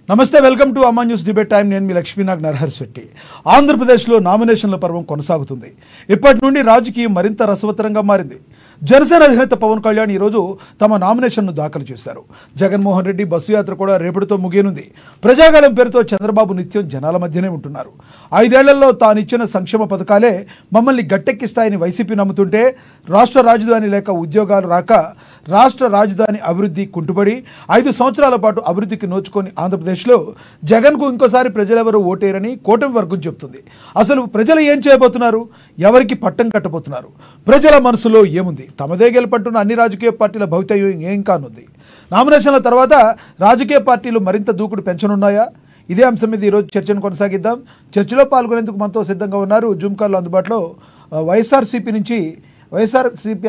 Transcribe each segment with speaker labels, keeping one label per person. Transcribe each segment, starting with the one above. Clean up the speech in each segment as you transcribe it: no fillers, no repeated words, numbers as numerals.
Speaker 1: నమస్తే, welcome to అమ్మా news debate time. నేను మీ లక్ష్మీనాగ్ నరహర్ శెట్టి. ఆంధ్రప్రదేశ్లో నామినేషన్ల పర్వం కొనసాగుతుంది. ఇప్పటి నుండి రాజకీయం మరింత రసవత్తరంగా మారింది. జనసేన అధినేత పవన్ కళ్యాణ్ ఈరోజు తమ నామినేషన్ను దాఖలు చేశారు. జగన్మోహన్ రెడ్డి బస్సు యాత్ర కూడా రేపటితో ముగియనుంది. ప్రజాగాళం పేరుతో చంద్రబాబు నిత్యం జనాల మధ్యనే ఉంటున్నారు. 5 ఏళ్లలో తానిచ్చిన సంక్షేమ పథకాలే మమ్మల్ని గట్టెక్కిస్తాయని వైసీపీ నమ్ముతుంటే, రాష్ట్ర రాజధాని లేక ఉద్యోగాలు రాక రాష్ట్ర రాజధాని అభివృద్ధి కుంటుపడి 5 సంవత్సరాల పాటు అభివృద్ధికి నోచుకొని ఆంధ్రప్రదేశ్లో జగన్కు ఇంకోసారి ప్రజలెవరూ ఓటేరని కూటమి వర్గం చెబుతుంది. అసలు ప్రజలు ఏం చేయబోతున్నారు? ఎవరికి పట్టం కట్టబోతున్నారు? ప్రజల మనసులో ఏముంది? తమదే గెలుపంటున్న అన్ని రాజకీయ పార్టీల భవితవ్యం ఏం కానుంది? నామినేషన్ల తర్వాత రాజకీయ పార్టీలు మరింత దూకుడు పెంచనున్నాయా? ఇదే అంశం మీద ఈరోజు చర్చను కొనసాగిద్దాం. చర్చలో పాల్గొనేందుకు మనతో సిద్ధంగా ఉన్నారు. జూమ్ కాల్లో అందుబాటులో వైఎస్ఆర్సీపీ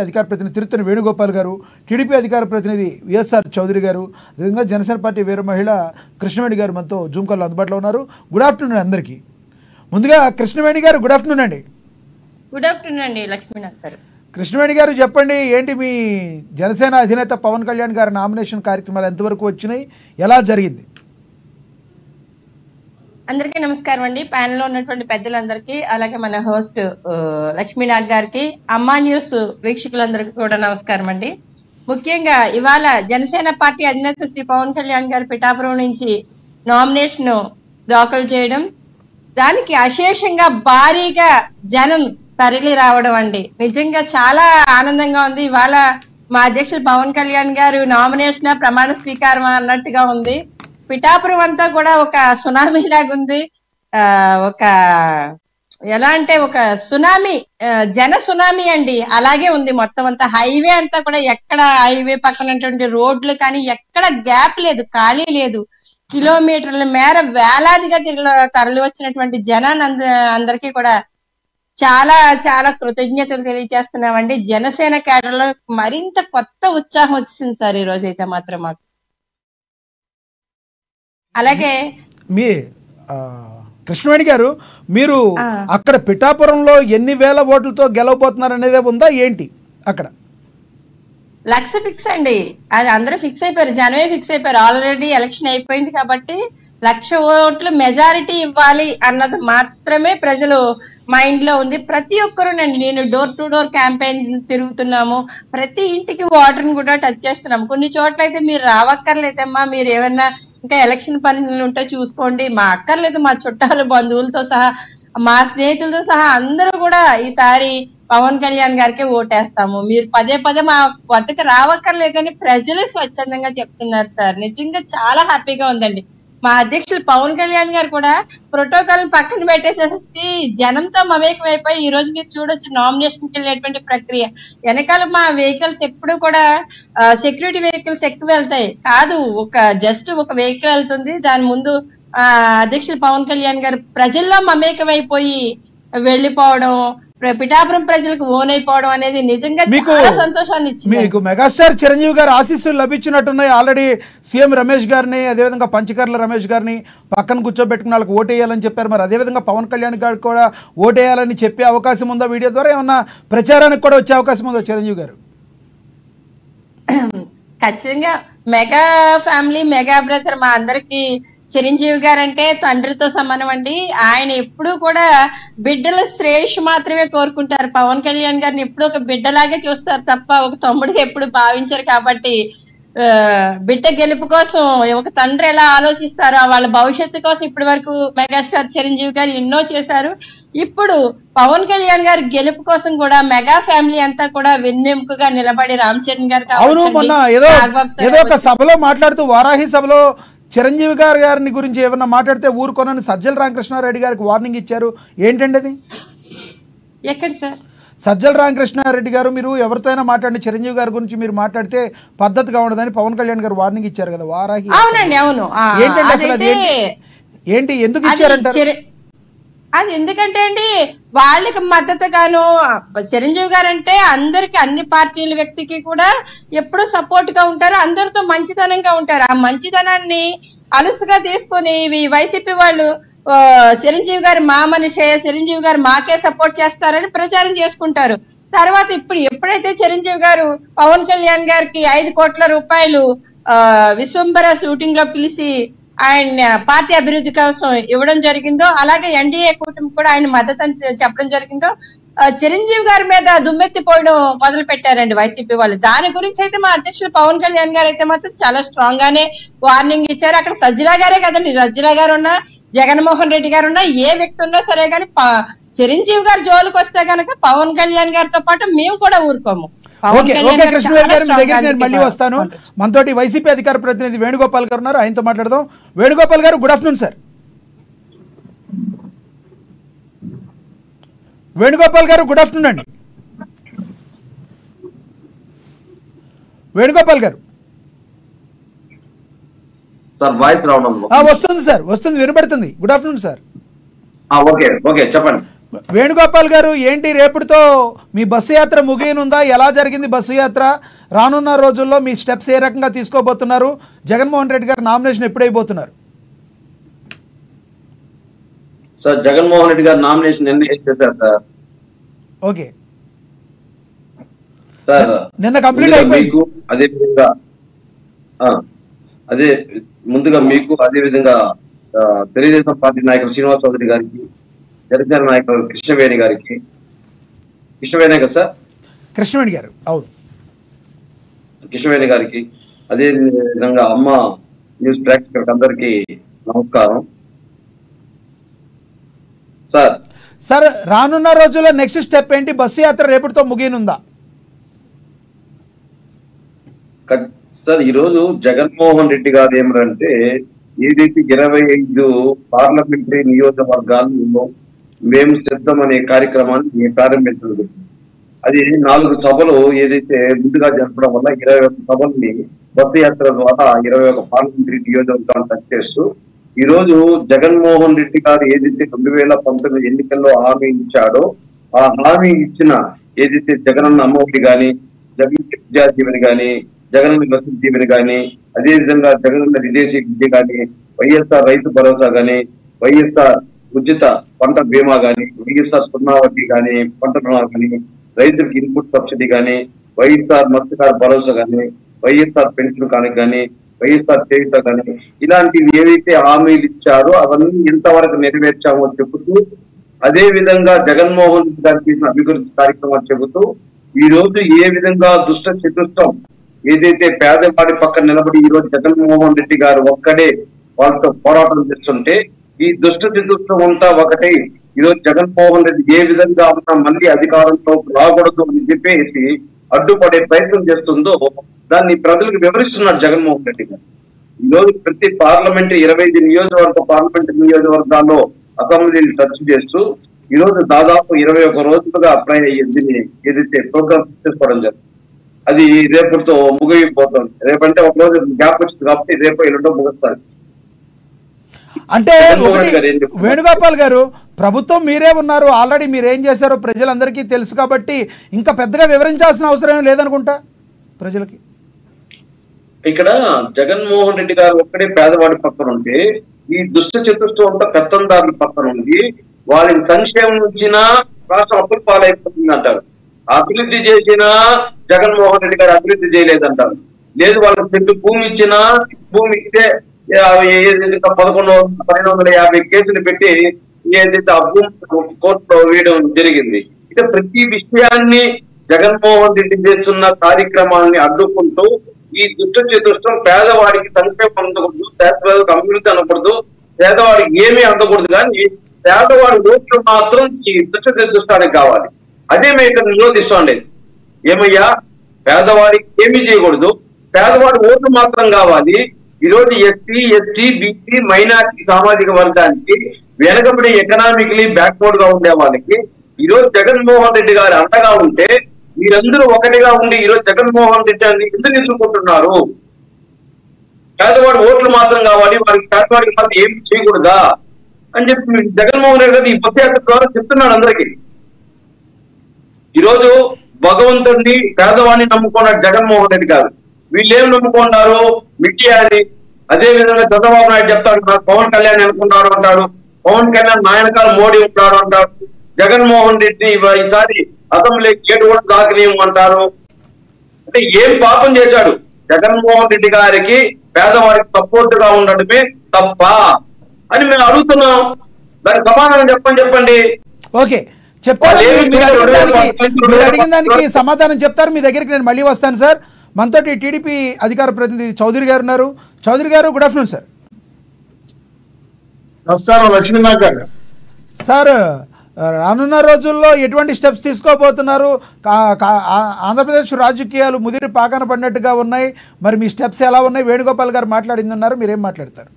Speaker 1: అధికార ప్రతినిధి తిరుత్తని వేణుగోపాల్ గారు, టీడీపీ అధికార ప్రతినిధి విఎస్ఆర్ చౌదరి గారు, అదేవిధంగా జనసేన పార్టీ వీర మహిళ కృష్ణవేణి గారు మనతో జూమ్ కాల్లో అందుబాటులో ఉన్నారు. గుడ్ ఆఫ్టర్నూన్ అందరికీ. ముందుగా కృష్ణవేణి గారు, గుడ్ ఆఫ్టర్నూన్ అండి.
Speaker 2: గుడ్ ఆఫ్టర్నూన్ అండి లక్ష్మీనాథ్ గారు.
Speaker 1: కృష్ణవేణి గారు చెప్పండి, ఏంటి మీ జనసేన అధినేత పవన్ కళ్యాణ్ గారి నామినేషన్ కార్యక్రమాలు ఎంతవరకు వచ్చినాయి, ఎలా జరిగింది?
Speaker 2: అందరికీ నమస్కారం అండి. ప్యానెల్ లో ఉన్నటువంటి పెద్దలందరికీ, అలాగే మన హోస్ట్ లక్ష్మీనాథ్ గారికి, అమ్మా న్యూస్ వీక్షకులందరికీ కూడా నమస్కారం అండి. ముఖ్యంగా ఇవాళ జనసేన పార్టీ అధినేత శ్రీ పవన్ కళ్యాణ్ గారు పిఠాపురం నుంచి నామినేషన్ దాఖలు చేయడం, దానికి అశేషంగా భారీగా జనం తరలి రావడం అండి నిజంగా చాలా ఆనందంగా ఉంది. ఇవాళ మా అధ్యక్షులు పవన్ కళ్యాణ్ గారు నామినేషన్ ప్రమాణ స్వీకారం అన్నట్టుగా ఉంది. పిఠాపురం అంతా కూడా ఒక సునామీ లాగా ఉంది. ఒక ఎలా అంటే ఒక సునామీ, జన సునామీ అండి, అలాగే ఉంది. మొత్తం అంతా హైవే అంతా కూడా, ఎక్కడ హైవే పక్కనటువంటి రోడ్లు కానీ ఎక్కడ గ్యాప్ లేదు, ఖాళీ లేదు. కిలోమీటర్ల మేర వేలాదిగా తరలి వచ్చినటువంటి జనాన్ని అందరికీ కూడా చాలా చాలా కృతజ్ఞతలు తెలియజేస్తున్నామండి. జనసేన కేడర్లో మరింత కొత్త ఉత్సాహం వచ్చింది సార్ ఈ రోజు అయితే మాత్రం మాకు. అలాగే
Speaker 1: మీ కృష్ణవేణి గారు, మీరు అక్కడ పిఠాపురంలో ఎన్ని వేల ఓట్లతో గెలవబోతున్నారు అనేదే ఉందా ఏంటి? అక్కడ
Speaker 2: 1,00,000 ఫిక్స్ అండి, అది అందరూ ఫిక్స్ అయిపోయారు, జనమే ఫిక్స్ అయిపోయారు. ఆల్రెడీ ఎలక్షన్ అయిపోయింది కాబట్టి 1,00,000 ఓట్లు మెజారిటీ ఇవ్వాలి అన్నది మాత్రమే ప్రజలు మైండ్ లో ఉంది. ప్రతి ఒక్కరునండి, నేను డోర్ టు డోర్ క్యాంపెయిన్ తిరుగుతున్నాము, ప్రతి ఇంటికి వాటర్ని కూడా టచ్ చేస్తున్నాము. కొన్ని చోట్ల అయితే మీరు రావక్కర్లేదమ్మా, మీరు ఏమన్నా ఇంకా ఎలక్షన్ పనులు ఉంటే చూసుకోండి, మా అక్కర్లేదు, మా చుట్టాలు బంధువులతో సహా మా స్నేహితులతో సహా అందరూ కూడా ఈసారి పవన్ కళ్యాణ్ గారికి ఓటేస్తాము, మీరు పదే పదే మా వద్దకు రావక్కర్లేదని ప్రజలే స్వచ్ఛందంగా చెప్తున్నారు సార్. నిజంగా చాలా హ్యాపీగా ఉందండి. మా అధ్యక్షులు పవన్ కళ్యాణ్ గారు కూడా ప్రోటోకాల్ పక్కన పెట్టేసేసి జనంతో మమేకం అయిపోయి ఈ రోజు మీరు చూడొచ్చు నామినేషన్కి వెళ్ళేటువంటి ప్రక్రియ. వెనకాల మా వెహికల్స్ ఎప్పుడు కూడా సెక్యూరిటీ వెహికల్స్ ఎక్కువ వెళ్తాయి కాదు, జస్ట్ ఒక వెహికల్ వెళ్తుంది, దాని ముందు అధ్యక్షులు పవన్ కళ్యాణ్ గారు ప్రజల్లో మమేకం అయిపోయి వెళ్ళిపోవడం, పిఠాపురం ప్రజలకు ఓన్ అయిపోవడం అనేది నిజంగా చాలా సంతోషాన్ని ఇచ్చింది.
Speaker 1: మీకు మెగాస్టార్ చిరంజీవి గారు ఆశీస్సులు లభించినట్టున్నాయి. ఆల్రెడీ సీఎం రమేష్ గారిని, అదేవిధంగా పంచకర్ల రమేష్ గారిని పక్కన కూర్చోబెట్టుకున్న వాళ్ళకి ఓటేయాలని చెప్పారు. మరి అదేవిధంగా పవన్ కళ్యాణ్ గారికి కూడా ఓటేయాలని చెప్పే అవకాశం ఉందా? వీడియో ద్వారా ఏమన్నా ప్రచారానికి కూడా వచ్చే అవకాశం ఉందా చిరంజీవి గారు?
Speaker 2: ఖచ్చితంగా మెగా ఫ్యామిలీ, మెగా బ్రదర్ మా అందరికి చిరంజీవి గారు అంటే తండ్రితో సమానం అండి. ఆయన ఎప్పుడు కూడా బిడ్డల శ్రేయస్సు మాత్రమే కోరుకుంటారు. పవన్ కళ్యాణ్ గారిని ఎప్పుడు ఒక బిడ్డలాగే చూస్తారు తప్ప ఒక తమ్ముడికి ఎప్పుడు భావించారు. కాబట్టి బిడ్డ గెలుపు కోసం ఒక తండ్రి ఎలా ఆలోచిస్తారో వాళ్ళ భవిష్యత్తు కోసం ఇప్పటి వరకు మెగాస్టార్ చిరంజీవి గారు ఎన్నో చేశారు. ఇప్పుడు పవన్ కళ్యాణ్ గారి గెలుపు కోసం కూడా మెగా ఫ్యామిలీ అంతా కూడా వెన్నెముకగా నిలబడి రామ్ చరణ్ గారు
Speaker 1: ఏదో ఒక సభలో మాట్లాడుతూ, వారాహి సభలో చిరంజీవి గారిని గురించి ఏమన్నా మాట్లాడితే ఊరుకోనని సజ్జల రామకృష్ణారెడ్డి గారికి వార్నింగ్ ఇచ్చారు. ఏంటండి అది?
Speaker 2: ఎక్కడ సార్?
Speaker 1: సజ్జల రామకృష్ణారెడ్డి గారు, మీరు ఎవరితో అయినా మాట్లాడిన చిరంజీవి గారి గురించి మీరు మాట్లాడితే పద్ధతిగా ఉండదని పవన్ కళ్యాణ్ గారు వార్నింగ్ ఇచ్చారు కదా వారాహి.
Speaker 2: అవునండి, అవును.
Speaker 1: ఏంటండి అసలు అది? ఏంటి, ఎందుకు ఇచ్చారంటారు?
Speaker 2: అది ఎందుకంటే అండి, వాళ్ళకి మద్దతుగాను చిరంజీవి గారు అంటే అందరికి, అన్ని పార్టీల వ్యక్తికి కూడా ఎప్పుడూ సపోర్ట్ గా ఉంటారు, అందరితో మంచితనంగా ఉంటారు. ఆ మంచితనాన్ని అలుసుగా తీసుకొని వైసీపీ వాళ్ళు చిరంజీవి గారు మా మనిషే, చిరంజీవి గారు మాకే సపోర్ట్ చేస్తారని ప్రచారం చేసుకుంటారు. తర్వాత ఎప్పుడైతే చిరంజీవి గారు పవన్ కళ్యాణ్ గారికి 5 కోట్ల రూపాయలు విశ్వంబర షూటింగ్ లో పిలిచి ఆయన పార్టీ అభివృద్ధి కోసం ఇవ్వడం జరిగిందో, అలాగే ఎన్డీఏ కూటమి కూడా ఆయన మద్దతు అని చెప్పడం జరిగిందో, చిరంజీవి గారి మీద దుమ్మెత్తిపోయడం మొదలు పెట్టారండి వైసీపీ వాళ్ళు. దాని గురించి అయితే మా అధ్యక్షులు పవన్ కళ్యాణ్ గారు అయితే మాత్రం చాలా స్ట్రాంగ్ గానే వార్నింగ్ ఇచ్చారు. అక్కడ సజ్జలా గారే కదండి, సజ్జలా గారు ఉన్నా, జగన్మోహన్ రెడ్డి గారు ఉన్నా, ఏ వ్యక్తి ఉన్నా సరే కానీ చిరంజీవి గారు జోలికి వస్తే కనుక పవన్ కళ్యాణ్ గారితో పాటు మేము కూడా ఊరుకోము.
Speaker 1: కృష్ణవేణి గారు మీ దగ్గర నేను మళ్ళీ వస్తాను. మనతోటి వైసీపీ అధికార ప్రతినిధి వేణుగోపాల్ గారు ఉన్నారు, ఆయనతో మాట్లాడదాం. వేణుగోపాల్ గారు గుడ్ ఆఫ్టర్నూన్ సార్. వేణుగోపాల్ గారు గుడ్ ఆఫ్టర్నూన్ అండి. వేణుగోపాల్ గారు వస్తుంది సార్, వస్తుంది, వినబడుతుంది. Good afternoon sir.
Speaker 3: చెప్పండి
Speaker 1: వేణుగోపాల్ గారు, ఏంటి రేపటితో మీ బస్సు యాత్ర ముగియనుందా? ఎలా జరిగింది బస్సు యాత్ర? రానున్న రోజుల్లో మీ స్టెప్స్ ఏ రకంగా తీసుకోబోతున్నారు? జగన్మోహన్ రెడ్డి గారు నామినేషన్ ఎప్పుడైపోతున్నారు?
Speaker 3: సార్ జగన్మోహన్ రెడ్డి గారు నామినేషన్ చేశారు సార్.
Speaker 1: ఓకే
Speaker 3: సార్,
Speaker 1: నిన్న కంప్లీట్ అయిపోయింది.
Speaker 3: అదే ముందుగా మీకు అదే విధంగా తెలుగుదేశం పార్టీ నాయకులు శ్రీనివాస్ చౌదరి గారికి, జనసేన నాయకులు కృష్ణవేణి గారికి, కృష్ణవేణి కదా సార్?
Speaker 1: కృష్ణవేణి గారు, అవును,
Speaker 3: కృష్ణవేణి గారికి, అదే విధంగా అమ్మ న్యూస్ ప్రేక్షకులకు అందరికీ నమస్కారం. సార్
Speaker 1: సార్ రానున్న రోజుల్లో నెక్స్ట్ స్టెప్ ఏంటి? బస్సు యాత్ర రేపటితో ముగియనుందా?
Speaker 3: సార్ ఈరోజు జగన్మోహన్ రెడ్డి గారు ఏమంటే ఏదైతే 25 పార్లమెంటరీ నియోజకవర్గాల్లో మేము సిద్ధం అనే కార్యక్రమాన్ని ప్రారంభించడం. అది 4 సభలు ఏదైతే ముందుగా జరపడం వల్ల 21 సభల్ని బస్సు యాత్ర ద్వారా 21 పార్లమెంటరీ నియోజకవర్గాలు టచ్ చేస్తూ ఈ రోజు జగన్మోహన్ రెడ్డి గారు ఏదైతే 2019 ఎన్నికల్లో హామీ ఇచ్చాడో ఆ హామీ ఇచ్చిన ఏదైతే జగనన్న అమ్మఒడి గాని, జగన్ విద్యాదీవెని గాని, జగనన్న వసతి దీవెని గాని, అదే విధంగా జగనన్న విదేశీ విద్య గాని, వైఎస్ఆర్ రైతు భరోసా గాని, వైఎస్ఆర్ ఉచిత పంట బీమా గాని, వైఎస్ఆర్ సున్నా వడ్డీ గాని, పంట రుణాలు గాని, రైతులకు ఇన్పుట్ సబ్సిడీ గాని, వైఎస్ఆర్ మత్స్యకార భరోసా గాని, వైఎస్ఆర్ పెన్షన్ కానికి గాని, వైఎస్ఆర్ చేయుత గాని, ఇలాంటివి ఏవైతే హామీలు ఇచ్చారో అవన్నీ ఎంతవరకు నెరవేర్చామో చెబుతూ, అదే విధంగా జగన్మోహన్ రెడ్డి గారు చేసిన అభివృద్ధి కార్యక్రమాలు చెబుతూ ఈ రోజు ఏ విధంగా దుష్ట చతుష్టం ఏదైతే పేదవాడి పక్కన నిలబడి ఈ రోజు జగన్మోహన్ రెడ్డి గారు ఒక్కడే వాళ్ళతో పోరాటం చేస్తుంటే ఈ దుష్ట చతుష్టం అంతా ఒకటే ఈరోజు జగన్మోహన్ రెడ్డి ఏ విధంగా మళ్ళీ అధికారంలో రాకూడదు అని చెప్పేసి అడ్డుపడే ప్రయత్నం చేస్తుందో దాన్ని ప్రజలకు వివరిస్తున్నారు జగన్మోహన్ రెడ్డి గారు. ఈ రోజు ప్రతి పార్లమెంట్ 25 పార్లమెంట్ నియోజకవర్గాల్లో అసెంబ్లీని టచ్ చేస్తూ ఈ రోజు దాదాపు 21 రోజులుగా ఏదైతే ప్రోగ్రామ్ చేసుకోవడం జరుగుతుంది. అది రేపటితో ముగిపోతుంది. రేపంటే ఒక రోజు గ్యాప్ వచ్చింది కాబట్టి రేపు ఎల్లుండో ముగుస్తారు.
Speaker 1: అంటే వేణుగోపాల్ గారు, ప్రభుత్వం మీరే ఉన్నారు, ఆల్రెడీ మీరేం చేశారో ప్రజలందరికీ తెలుసు కాబట్టి ఇంకా పెద్దగా వివరించాల్సిన అవసరం లేదనుకుంటా ప్రజలకి.
Speaker 3: ఇక్కడ జగన్మోహన్ రెడ్డి గారు ఒక్కడే పేదవాడి పక్కన ఉంటే ఈ దుష్ట చతుష్టం అంతా పెత్తందారుల పక్కన ఉంది. వాళ్ళని సంక్షేమం ఇచ్చినా రాష్ట్రం అప్పుల పాలైపోతుంది అంటారు. అభివృద్ధి చేసినా జగన్మోహన్ రెడ్డి గారు అభివృద్ధి చేయలేదంటారు. లేదు వాళ్ళకి చెట్టు భూమి ఇచ్చినా భూమి ఇస్తే 1250 కేసులు పెట్టి ఏదైతే ఆ భూమి కోర్టులో వేయడం జరిగింది. ఇక ప్రతి విషయాన్ని జగన్మోహన్ రెడ్డి చేస్తున్న కార్యక్రమాన్ని అడ్డుకుంటూ ఈ దుష్ట చతుష్టం పేదవాడికి సంక్షేమం అందకూడదు, పేదవాడికి అభివృద్ధి అనకూడదు, పేదవాడికి ఏమీ అందకూడదు, కానీ పేదవాడి ఓట్లు మాత్రం ఈ దుష్ట చతుష్టానికి కావాలి. అదే మేము ఇక్కడ నిరోధిస్తోండి. ఏమయ్యా, పేదవాడికి ఏమీ చేయకూడదు, పేదవాడి ఓట్లు మాత్రం కావాలి. ఈ రోజు ఎస్సీ, ఎస్టీ, బీసీ, మైనారిటీ సామాజిక వర్గానికి వెనకబడి ఎకనామికలీ బ్యాక్వర్డ్ గా ఉండే వాళ్ళకి ఈ రోజు జగన్మోహన్ రెడ్డి గారు అండగా ఉంటే మీరందరూ ఒకటిగా ఉండి ఈ రోజు జగన్మోహన్ రెడ్డి అని ఎందుకు తీసుకుంటున్నారు? పేదవాడి ఓట్లు మాత్రం కావాలి, వారికి పేదవాడికి మాత్రం ఏమి చేయకూడదా అని చెప్పి జగన్మోహన్ రెడ్డి గారు ఈ బస్సు యాత్ర ద్వారా చెప్తున్నాడు అందరికీ. ఈరోజు భగవంతుడిని పేదవాడిని నమ్ముకున్నాడు జగన్మోహన్ రెడ్డి గారు. వీళ్ళు ఏం నమ్ముకున్నారు? మీడియా అని. అదే విధంగా చంద్రబాబు నాయుడు చెప్తాడు, నాకు పవన్ కళ్యాణ్ అనుకున్నాడు అంటాడు, పవన్ కళ్యాణ్ నాయనకాల మోడీ ఉంటాడు అంటాడు, జగన్మోహన్ రెడ్డి ఈసారి అసెంబ్లీ గేటు కూడా దాకలేము అంటారు. అంటే ఏం పాపం చేశాడు జగన్మోహన్ రెడ్డి గారికి? పేదవారికి సపోర్ట్ గా ఉండడమే తప్ప అని మేము అడుగుతున్నాం. దానికి సమాధానం చెప్పండి.
Speaker 1: ఓకే, చెప్తారు. మీరు అడిగిన దానికి సమాధానం చెప్తారు. మీ దగ్గరికి నేను మళ్ళీ వస్తాను సార్. మనతోటి టీడీపీ అధికార ప్రతినిధి చౌదరి గారు ఉన్నారు. చౌదరి గారు, గుడ్ ఆఫ్టర్నూన్ సార్.
Speaker 4: నమస్కారం లక్ష్మీనాథ్ గారు.
Speaker 1: సార్, రానున్న రోజుల్లో ఎటువంటి స్టెప్స్ తీసుకోబోతున్నారు? ఆంధ్రప్రదేశ్ రాజకీయాలు ముదిరి పాకన పడినట్టుగా ఉన్నాయి. మరి మీ స్టెప్స్ ఎలా ఉన్నాయి? వేణుగోపాల్ గారు మాట్లాడింది ఉన్నారు, మీరేం మాట్లాడతారు?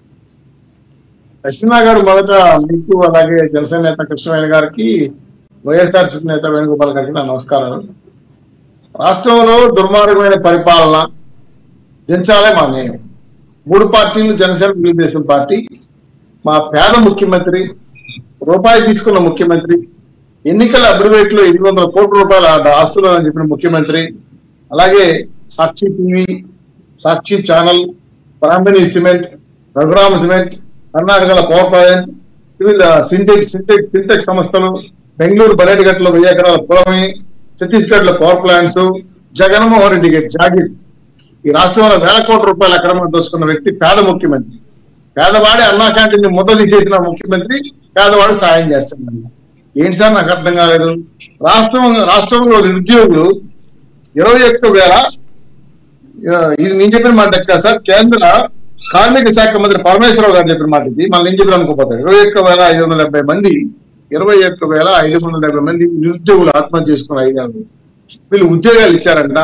Speaker 4: లక్ష్మీనాథ్ గారు, మొదట మీకు అలాగే జనసేన నేత కృష్ణవేణి గారికి, వైఎస్ఆర్సీపీ నేత వేణుగోపాల్ గారికి నా నమస్కారాలు. రాష్ట్రంలో దుర్మార్గమైన పరిపాలన దించాలే మా న్యాయం. 3 పార్టీలు, జనసేన, తెలుగుదేశం పార్టీ, మా పేద ముఖ్యమంత్రి, రూపాయి తీసుకున్న ముఖ్యమంత్రి, ఎన్నికల అగ్రివేట్లో 800 కోట్ల రూపాయల ఆస్తులు అని చెప్పిన ముఖ్యమంత్రి, అలాగే సాక్షి టీవీ, సాక్షి ఛానల్, బ్రాహ్మణి సిమెంట్, రఘురామ సిమెంట్, కర్ణాటకలో పవర్ ప్లాంట్, సివిల్ సింటెక్స్ సంస్థలు, బెంగళూరు బరేటిగట్లో 1000 ఎకరాల పొలమే, ఛత్తీస్గఢ్ లో పవర్ ప్లాంట్స్, జగన్మోహన్ రెడ్డి గారి జాగీర్. ఈ రాష్ట్రంలో 1000 కోట్ల రూపాయలు అక్రమంగా దోచుకున్న వ్యక్తి పేద ముఖ్యమంత్రి. పేదవాడి అన్నా క్యాంటీన్ ముద్ద తీసేసిన ముఖ్యమంత్రి పేదవాడు సాయం చేస్తున్నాడు. ఏంటి సార్, నాకు అర్థం కాలేదు. రాష్ట్రంలో నిరుద్యోగులు 21,000, ఇది నేను చెప్పిన మాట ఎక్క సార్. కేంద్ర కార్మిక శాఖ మంత్రి పరమేశ్వరరావు గారు చెప్పిన మాట ఇది. మళ్ళీ నేను చెప్పిన అనుకోపోతారు. 21,570 మంది 21,570 మంది నిరుద్యోగులు ఆత్మహత్య చేసుకున్న 5 ఏళ్ళు. వీళ్ళు ఉద్యోగాలు ఇచ్చారంట,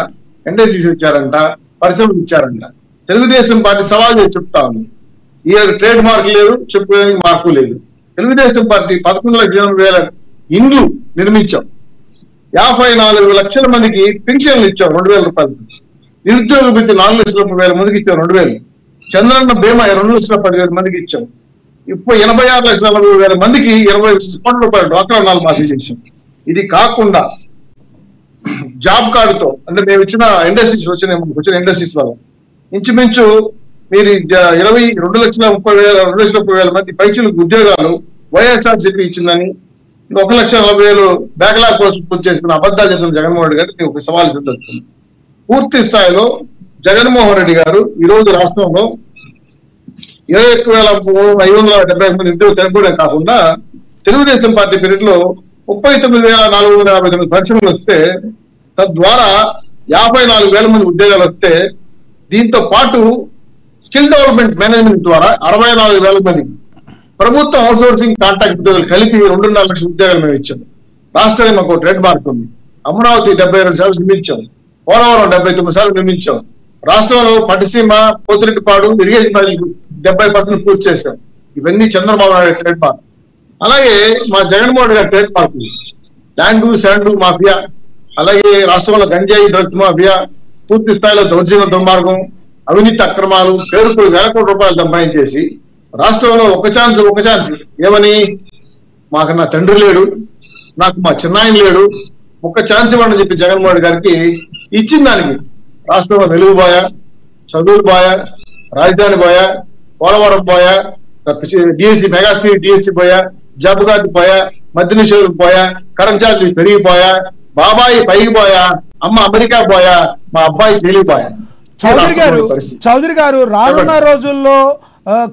Speaker 4: ఎన్ఎస్సీస్ ఇచ్చారంట, పరిశ్రమలు ఇచ్చారంట. తెలుగుదేశం పార్టీ సవాల్ చేసి చెప్తా ఉంది. ఈ ట్రేడ్ మార్క్ లేదు, చెప్పుకోవడానికి మార్కు లేదు. తెలుగుదేశం పార్టీ 11,80,000 ఇండ్లు నిర్మించాం. 54 లక్షల మందికి పెన్షన్లు ఇచ్చాం 2,000 రూపాయలు. నిరుద్యోగ భృతి 4,30,000 మందికి ఇచ్చాం 2,000. చంద్రన్న బీమా 2,10,000 మందికి ఇచ్చాం. ఇప్పుడు 86,40,000 మందికి 20 కోట్ల రూపాయలు డ్వాక్రా రుణాలు మాఫీ చేసాం. ఇది కాకుండా జాబ్ కార్డుతో, అంటే మేము ఇచ్చిన ఇండస్ట్రీస్ వచ్చిన ఇండస్ట్రీస్ వల్ల ఇంచుమించు మీరు 2,30,000 మంది పైచులకు ఉద్యోగాలు వైఎస్ఆర్సీపీ ఇచ్చిందని, 1,40,000 బ్యాక్లాగ్ పోస్ట్ పూర్తి చేసుకున్న అబద్ధాలు చెప్పిన జగన్మోహన్ రెడ్డి గారికి ఒక సవాల్ సిద్ధం. పూర్తి స్థాయిలో జగన్మోహన్ రెడ్డి గారు ఈ రోజు రాష్ట్రంలో 21,570 మంది ఉద్యోగులు చనిపోవడం కాకుండా తెలుగుదేశం పార్టీ పీరియడ్ లో 39,459 పరిశ్రమలు వస్తే, తద్వారా 54,000 మంది ఉద్యోగాలు వస్తే, దీంతో పాటు స్కిల్ డెవలప్మెంట్ మేనేజ్మెంట్ ద్వారా 64,000 మందికి, ప్రభుత్వం అవుట్సోర్సింగ్ కాంట్రాక్ట్ ఉద్యోగాలు కలిపి 2.5 లక్షల ఉద్యోగాలు మేము ఇచ్చాం. రాష్ట్రానికి మాకు ట్రేడ్ మార్క్ ఉంది. అమరావతి 72% నిర్మించాం, పోలవరం 79% నిర్మించాం. రాష్ట్రంలో పట్టిసీమ, పోతిరెడ్డిపాడు, ఇరిగేషన్ ప్రాజెక్టు 70% పూర్తి చేశాం. ఇవన్నీ చంద్రబాబు నాయుడు ట్రేడ్ మార్క్. అలాగే మా జగన్మోహన్ గారి trade mark land sand mafia, అలాగే రాష్ట్రంలో గంజాయి డ్రగ్స్ మాఫియా, పూర్తి స్థాయిలో దౌర్జన్య దుర్మార్గం, అవినీతి అక్రమాలు, పేరుకు 1,000 కోట్ల రూపాయలు సంపాదించేసి రాష్ట్రంలో ఒక ఛాన్స్ ఏమని, మాకు నా తండ్రి లేడు, నాకు మా చిన్నాయన లేడు, ఒక ఛాన్స్ ఇవ్వండి అని చెప్పి జగన్మోహన్ గారికి ఇచ్చిన దానికి రాష్ట్రంలో వెలుగు పోయ, చదువులు పోయ, రాజధాని పోయ, పోలవరం పోయ, డిఎస్సి మెగాస్టీ డిఎస్సి పోయా, జాబ్ కార్డు పోయా, మద్య నిషేధం పోయా, కరెంట్ ఛార్జీలు పెరిగిపోయా, బాబాయి పైకి పోయా, అమ్మ అమెరికా పోయా, మా అబ్బాయి చెల్లిపోయా.
Speaker 1: చౌదరి గారు, రానున్న రోజుల్లో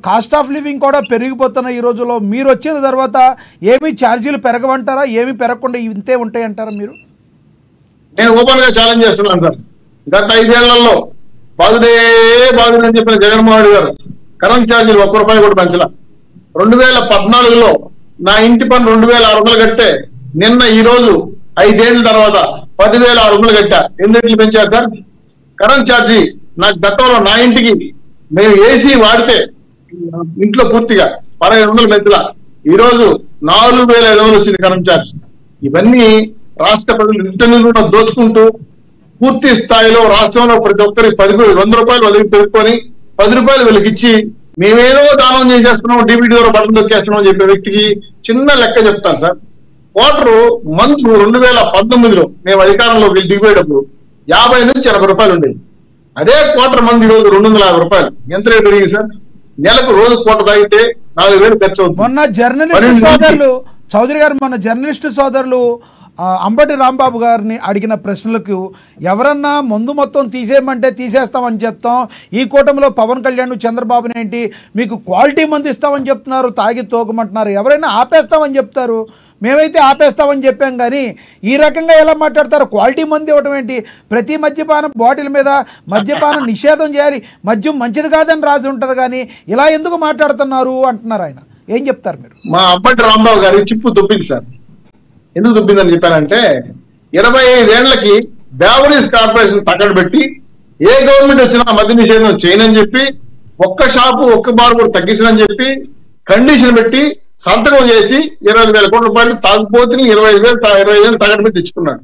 Speaker 1: కాస్ట్ ఆఫ్ లివింగ్ కూడా పెరిగిపోతున్న ఈ రోజుల్లో మీరు వచ్చిన తర్వాత ఏమి ఛార్జీలు పెరగమంటారా? ఏమి పెరగకుండా ఇంతే ఉంటాయంటారా మీరు?
Speaker 4: నేను ఓపెన్ గా ఛాలెంజ్ చేస్తున్నాను సార్. గత 5 ఏళ్లలో బాధుడే అని చెప్పిన జగన్మోహన్ రెడ్డి గారు కరెంట్ ఛార్జీలు 1 రూపాయి కూడా పెంచలా. 2014లో నా ఇంటి పన్ను 2,600 కట్టే, నిన్న ఈ రోజు 5 ఏళ్ల తర్వాత 10,600 కట్టా. ఎందుకు పెంచారు సార్? కరెంట్ ఛార్జీ నాకు గతంలో నా ఇంటికి మేము ఏసీ వాడితే ఇంట్లో పూర్తిగా 1,500 పెంచలా. ఈ రోజు 4,500 వచ్చింది కరెంట్ ఛార్జ్. ఇవన్నీ రాష్ట్ర ప్రజలు ఇంటర్నెట్ దోచుకుంటూ పూర్తి స్థాయిలో రాష్ట్రంలో ప్రతి ఒక్కరికి 100 రూపాయలు వదిలి పెట్టుకొని 10 రూపాయలు వీళ్ళకి ఇచ్చి మేమేదో దానం చేసేస్తున్నాం, డిబిటీ ద్వారా బటన్ దొక్కేస్తున్నాం అని చెప్పే వ్యక్తికి చిన్న లెక్క చెప్తాను సార్. వాటర్ మంత్ 2019లో మేము అధికారంలో వీళ్ళు దిగిపోయేటప్పుడు 50 నుంచి 80 రూపాయలు ఉండేది. అదే క్వార్టర్ మంది ఈ రోజు 250 రూపాయలు. ఎంత రేటు పెరిగింది సార్? నెలకు రోజు పూట తాగితే 4,000 ఖర్చు అవుతుంది.
Speaker 1: మొన్న జర్నలిస్ట్ సోదరులు, చౌదరి గారు, మొన్న జర్నలిస్ట్ సోదరులు అంబటి రాంబాబు గారిని అడిగిన ప్రశ్నలకు ఎవరన్నా మందు మొత్తం తీసేయమంటే తీసేస్తామని చెప్తాం, ఈ కూటమిలో పవన్ కళ్యాణ్ చంద్రబాబుని ఏంటి మీకు క్వాలిటీ మందు ఇస్తామని చెప్తున్నారు, తాగి తోకమంటున్నారు, ఎవరైనా ఆపేస్తామని చెప్తారు, మేమైతే ఆపేస్తామని చెప్పాం, కానీ ఈ రకంగా ఎలా మాట్లాడతారు? క్వాలిటీ మందు ఇవ్వడం ఏంటి? ప్రతి మద్యపానం బాటిల్ మీద మద్యపానం నిషేధం చేయాలి, మద్యం మంచిది కాదని రాసి ఉంటుంది, కానీ ఇలా ఎందుకు మాట్లాడుతున్నారు అంటున్నారు ఆయన. ఏం చెప్తారు మీరు?
Speaker 4: మా అంబటి రాంబాబు గారి చిప్పు దుబ్బింది సార్. ఎందుకు దుబ్బిందని చెప్పానంటే 25 ఏళ్లకి బేవరీస్ కార్పొరేషన్ పక్కన పెట్టి ఏ గవర్నమెంట్ వచ్చినా మద్య నిషేధం చేయనని చెప్పి, ఒక్క షాపు ఒక్క బార్ కూడా తగ్గించనని చెప్పి కండిషన్ పెట్టి సంతకం చేసి 25,000 కోట్ల రూపాయలు తాగుపోతుని 25,000 తగ్గట్టు పెట్టి తెచ్చుకున్నాడు.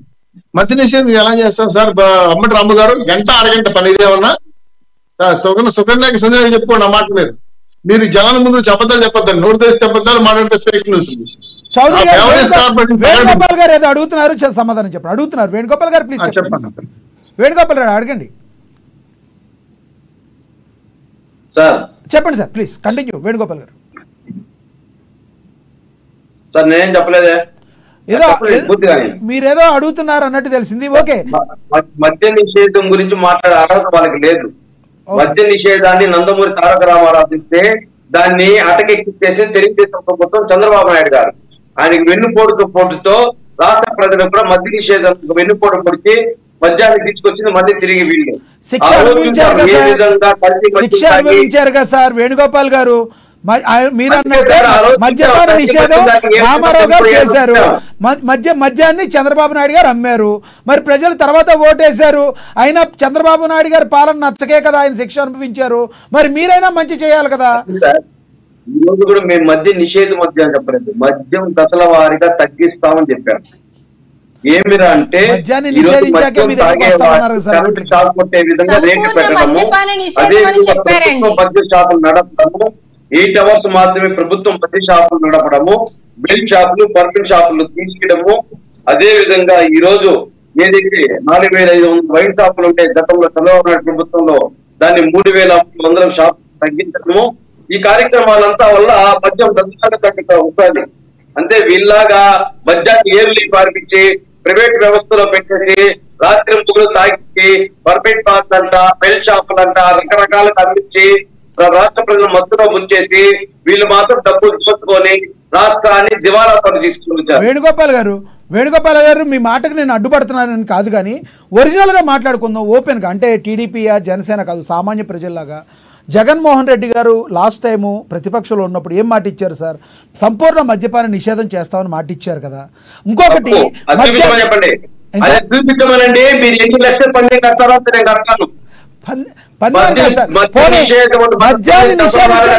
Speaker 4: మద్య నిషేధం ఎలా చేస్తాం సార్? అంబటి రాంబాబు గారు గంట అరగంట పని ఇదేమన్నా సుకన్యకి సందేహం చెప్పుకోండి. ఆ మాట మీరు జనాల ముందు అబద్ధాలు చెప్పొద్దండి. నోరు తెస్తే అబద్ధాలు, మాట్లాడితే ఫేక్ న్యూస్.
Speaker 1: చౌదరి గారు వేణుగోపాల్ గారు ఏదో అడుగుతున్నారు, సమాధానం చెప్పండి. అడుగుతున్నారు వేణుగోపాల్ గారు, ప్లీజ్ చెప్పండి. వేణుగోపాల్ గారు అడగండి. చెప్పండి సార్, ప్లీజ్ కంటిన్యూ. వేణుగోపాల్ గారు.
Speaker 3: సార్ నేనేం చెప్పలేదే,
Speaker 1: ఏదో మీరేదో అడుగుతున్నారు అన్నట్టు తెలిసింది. ఓకే,
Speaker 3: మద్య నిషేధం గురించి మాట్లాడే అర్హత వాళ్ళకి లేదు. మద్య నిషేధాన్ని నందమూరి తారక రామారావు ఇస్తే దాన్ని అటకెక్కించేసి తెలుగుదేశం ప్రభుత్వం చంద్రబాబు నాయుడు గారు ఆయనకి వెన్నుపోటుతో రాష్ట్ర ప్రజలకు కూడా మద్య నిషేధం వెన్నుపోటు పొడిచి మద్యాన్ని తీసుకొచ్చింది మధ్య తిరిగి వీళ్ళు
Speaker 1: శిక్ష అనుభవించారు కదా సార్ వేణుగోపాల్ గారు. మీరు అన్నట్టు మద్యపాన నిషేధం రామారావు గారు చేశారు, మద్యాన్ని చంద్రబాబు నాయుడు గారు అమ్మారు, మరి ప్రజలు తర్వాత ఓటేశారు. అయినా చంద్రబాబు నాయుడు గారి పాలన నచ్చకే కదా ఆయన శిక్ష అనుభవించారు. మరి మీరైనా మంచి చేయాలి కదా.
Speaker 3: ఈ రోజు కూడా మేము మద్య నిషేధం మద్యం చెప్పలేదు, మద్యం దశల వారీగా తగ్గిస్తామని చెప్పాము. ఏమిరా అంటే
Speaker 1: మద్యాన్ని నిషేధించాకే మీ దగ్గరికి వస్తామన్నారు సార్.
Speaker 3: షాప్ కొట్టే విధంగా రేట్లు పెట్టడము, అదే విధంగా మద్య షాపులు నడపడము, 8 hours మాత్రమే ప్రభుత్వం మద్య షాపులు నడపడము, బెల్ట్ షాపులు పర్ఫ్యూమ్ షాపులు తీసేయడము. అదే విధంగా ఈ రోజు ఏదైతే 4,500 వైన్ షాపులు ఉంటే గతంలో చంద్రబాబు నాయుడు ప్రభుత్వంలో దాన్ని 3,300 షాపులు తగ్గించడము. ఈ కార్యక్రమాలంతా వల్ల మద్యం దశగా తగ్గుతూ ఉంటుంది. అంటే వీళ్ళలాగా మద్యాన్ని ఏర్లీ పార్పించి ప్రైవేట్ వ్యవస్థలో పెట్టేసి రాత్రి ముగ్గురు తాగించి పర్ఫెక్ట్ పార్క్ అంట, బెల్ట్ షాపులు అంట, రకరకాలుగా అందించి రాష్ట్ర ప్రజలు మత్తులో ముంచేసి వీళ్ళు మాత్రం డబ్బులు తీసుకొని రాష్ట్రాన్ని దివాలా పని తీసుకుంటారు.
Speaker 1: వేణుగోపాల్ గారు మీ మాటకు నేను అడ్డుపడుతున్నానని కాదు, కానీ ఒరిజినల్ గా మాట్లాడుకుందాం ఓపెన్ గా. అంటే టీడీపీయా జనసేన కాదు, సామాన్య ప్రజల్లాగా. జగన్మోహన్ రెడ్డి గారు లాస్ట్ టైము ప్రతిపక్షంలో ఉన్నప్పుడు ఏం మాట ఇచ్చారు సార్? సంపూర్ణ మద్యపాన నిషేధం చేస్తామని మాట ఇచ్చారు కదా. ఇంకొకటి
Speaker 3: చెప్పండి, మీరు ఎన్ని లక్షల పని కట్టారో నేను కట్టాను.
Speaker 1: మద్యాన్ని నిషేధించిన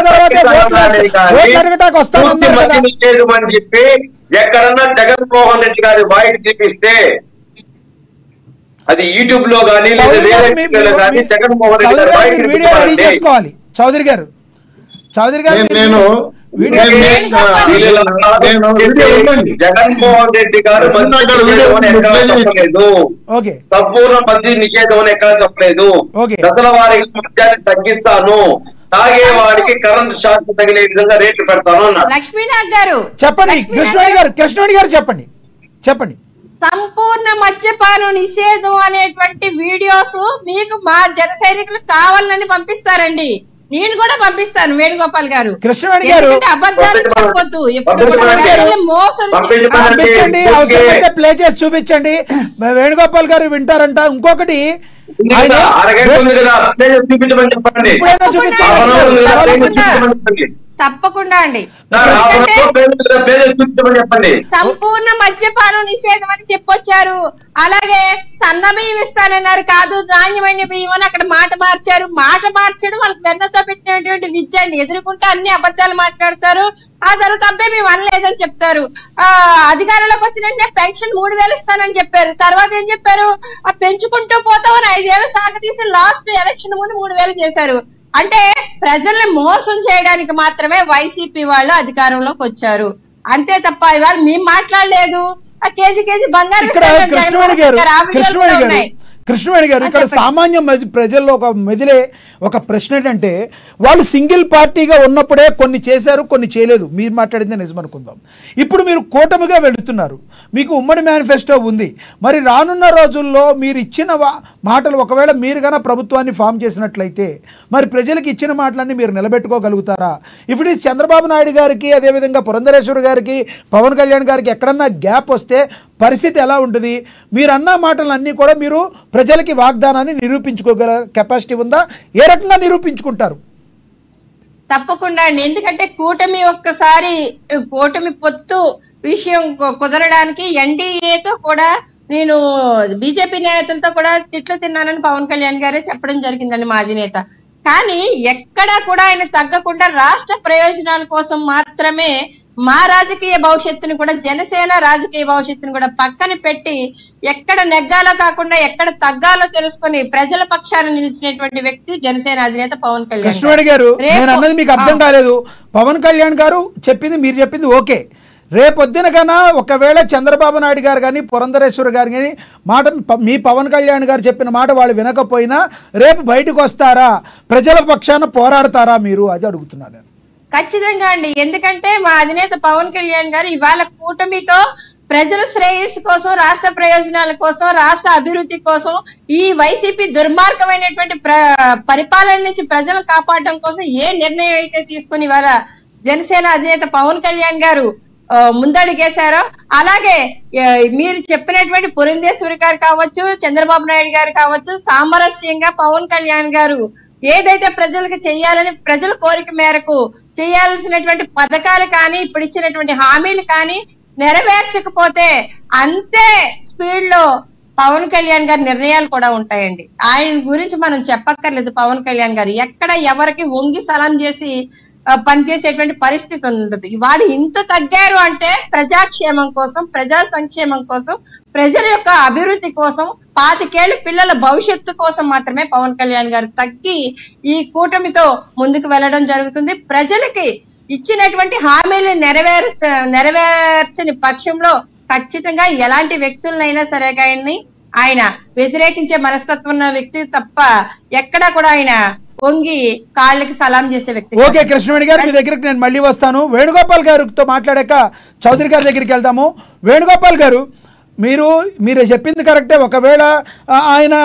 Speaker 1: తర్వాత
Speaker 3: నిషేధం అని చెప్పి ఎక్కడన్నా జగన్మోహన్ రెడ్డి గారి వాయిస్ చూపిస్తే అది యూట్యూబ్ లో కానీ జగన్మోహన్ రెడ్డి గారి వాయిస్
Speaker 1: వీడియో రెడీ చేసుకోవాలి. చౌదరి గారు
Speaker 3: జగన్మోహన్ రెడ్డి గారు చెప్పలేదు, సంపూర్ణ మద్య నిషేధం అని ఎక్కడ చెప్పలేదు. దశల వారికి మద్యాన్ని తగ్గిస్తాను, తాగేవాడికి కరెంట్ షాక్ తగిలే విధంగా రేట్లు పెడతాను అన్నారు.
Speaker 2: లక్ష్మీనాథ్ గారు
Speaker 1: చెప్పండి, కృష్ణవేణి గారు చెప్పండి.
Speaker 2: సంపూర్ణ మద్యపానం నిషేధం అనేటువంటి వీడియోస్ మీకు మా జన సైనికులు కావాలని పంపిస్తారండి. నేను కూడా పంపిస్తాను వేణుగోపాల్ గారు.
Speaker 1: కృష్ణవేణి గారు
Speaker 2: అబద్ధాలు చెప్పొద్దు, మోసం
Speaker 1: అవసరమైతే ప్లే చేసి చూపించండి, వేణుగోపాల్ గారు వింటారంట. ఇంకొకటి
Speaker 2: తప్పకుండా అండి, సంపూర్ణ మద్యపానం నిషేధం అని చెప్పొచ్చారు. అలాగే సన్న బియ్యం ఇస్తానన్నారు, కాదు నాణ్యమైన బియ్యం అని అక్కడ మాట మార్చారు. మాట మార్చడం వాళ్ళకి వెన్నతో పెట్టినటువంటి విద్య అండి. ఎదుర్కొంటే అన్ని అబద్ధాలు మాట్లాడతారు. ఆ తర్వాత అబ్బాయి మేము అనలేదని చెప్తారు. అధికారంలోకి వచ్చిన పెన్షన్ 3,000 ఇస్తానని చెప్పారు. తర్వాత ఏం చెప్పారు? పెంచుకుంటూ పోతామని 5 ఏళ్ళు సాగతీసి లాస్ట్ ఎలక్షన్ ముందు 3,000 చేశారు. అంటే ప్రజల్ని మోసం చేయడానికి మాత్రమే వైసీపీ వాళ్ళు అధికారంలోకి వచ్చారు, అంతే తప్ప ఇవాళ మేము మాట్లాడలేదు. కేజీ బంగారం
Speaker 1: కృష్ణవేణి గారు, ఇక్కడ సామాన్య ప్రజల్లో ఒక మెదిలే ఒక ప్రశ్న ఏంటంటే, వాళ్ళు సింగిల్ పార్టీగా ఉన్నప్పుడే కొన్ని చేశారు, కొన్ని చేయలేదు. మీరు మాట్లాడిందే నిజమనుకుందాం. ఇప్పుడు మీరు కూటమిగా వెళుతున్నారు, మీకు ఉమ్మడి మేనిఫెస్టో ఉంది. మరి రానున్న రోజుల్లో మీరు ఇచ్చిన మాటలు ఒకవేళ మీరు కన్నా ప్రభుత్వాన్ని ఫామ్ చేసినట్లయితే మరి ప్రజలకు ఇచ్చిన మాటలన్నీ మీరు నిలబెట్టుకోగలుగుతారా? ఇప్పుడు చంద్రబాబు నాయుడు గారికి, అదేవిధంగా పురంధరేశ్వరి గారికి, పవన్ కళ్యాణ్ గారికి ఎక్కడన్నా గ్యాప్ వస్తే పరిస్థితి ఎలా ఉంటుంది? మీరు అన్న మాటలన్నీ కూడా మీరు ప్రజలకి వాగ్దానాన్ని నిరూపించుకోగల కెపాసిటీ ఉందా? ఏ రకంగా నిరూపించుకుంటారు?
Speaker 2: తప్పకుండా అండి. ఎందుకంటే కూటమి పొత్తు విషయం కుదరడానికి ఎన్డీఏతో కూడా నేను బీజేపీ నేతలతో కూడా తిట్లు తిన్నానని పవన్ కళ్యాణ్ గారే చెప్పడం జరిగిందండి, మా అధినేత. కానీ ఎక్కడా కూడా ఆయన తగ్గకుండా రాష్ట్ర ప్రయోజనాల కోసం మాత్రమే మా రాజకీయ భవిష్యత్తుని కూడా, జనసేన రాజకీయ భవిష్యత్తుని కూడా పక్కన పెట్టి ఎక్కడ నెగ్గాలో కాకుండా ఎక్కడ తగ్గాలో తెలుసుకొని ప్రజల పక్షాన నిలిచినటువంటి వ్యక్తి జనసేన అధినేత పవన్ కళ్యాణ్.
Speaker 1: కృష్ణవేణి గారు, నేను అన్నది మీకు అర్థం కాలేదు. పవన్ కళ్యాణ్ గారు చెప్పింది మీరు చెప్పింది ఓకే. రేపొద్దున కన్నా ఒకవేళ చంద్రబాబు నాయుడు గారు కానీ, పురంధరేశ్వరి గారు కానీ మీ పవన్ కళ్యాణ్ గారు చెప్పిన మాట వాళ్ళు వినకపోయినా రేపు బయటకు వస్తారా? ప్రజల పక్షాన పోరాడతారా మీరు? అది అడుగుతున్నాను నేను.
Speaker 2: ఖచ్చితంగా అండి. ఎందుకంటే మా అధినేత పవన్ కళ్యాణ్ గారు ఇవాళ కూటమితో ప్రజల శ్రేయస్సు కోసం, రాష్ట్ర ప్రయోజనాల కోసం, రాష్ట్ర అభివృద్ధి కోసం, ఈ వైసీపీ దుర్మార్గమైనటువంటి పరిపాలన నుంచి ప్రజలను కాపాడడం కోసం ఏ నిర్ణయం అయితే తీసుకుని ఇవాళ జనసేన అధినేత పవన్ కళ్యాణ్ గారు ముందడుగేశారో, అలాగే మీరు చెప్పినటువంటి పురంధేశ్వరి గారు కావచ్చు, చంద్రబాబు నాయుడు గారు కావచ్చు, సామరస్యంగా పవన్ కళ్యాణ్ గారు ఏదైతే ప్రజలకు చేయాలని ప్రజల కోరిక మేరకు చేయాల్సినటువంటి పథకాలు కానీ, ఇప్పుడు ఇచ్చినటువంటి హామీలు కానీ నెరవేర్చకపోతే అంతే స్పీడ్ లో పవన్ కళ్యాణ్ గారి నిర్ణయాలు కూడా ఉంటాయండి. ఆయన గురించి మనం చెప్పక్కర్లేదు. పవన్ కళ్యాణ్ గారు ఎక్కడ ఎవరికి వంగి సలాం చేసి పనిచేసేటువంటి పరిస్థితి ఉండదు. వాడు ఇంత తగ్గారు అంటే ప్రజాక్షేమం కోసం, ప్రజా సంక్షేమం కోసం, ప్రజల యొక్క అభివృద్ధి కోసం, 25 ఏళ్ల పిల్లల భవిష్యత్తు కోసం మాత్రమే పవన్ కళ్యాణ్ గారు తగ్గి ఈ కూటమితో ముందుకు వెళ్ళడం జరుగుతుంది. ప్రజలకి ఇచ్చినటువంటి హామీలు నెరవేర్చని పక్షంలో ఖచ్చితంగా ఎలాంటి వ్యక్తులనైనా సరే కానీ ఆయన వ్యతిరేకించే మనస్తత్వం ఉన్న వ్యక్తి తప్ప ఎక్కడా కూడా ఆయన వంగి కాళ్ళకి సలాం చేసే వ్యక్తి.
Speaker 1: ఓకే కృష్ణవేణి గారు, మీ దగ్గరికి నేను మళ్ళీ వస్తాను. వేణుగోపాల్ గారితో మాట్లాడాక చౌదరి గారి దగ్గరికి వెళ్తాము. వేణుగోపాల్ గారు, మీరు చెప్పింది కరెక్టే. ఒకవేళ ఆయన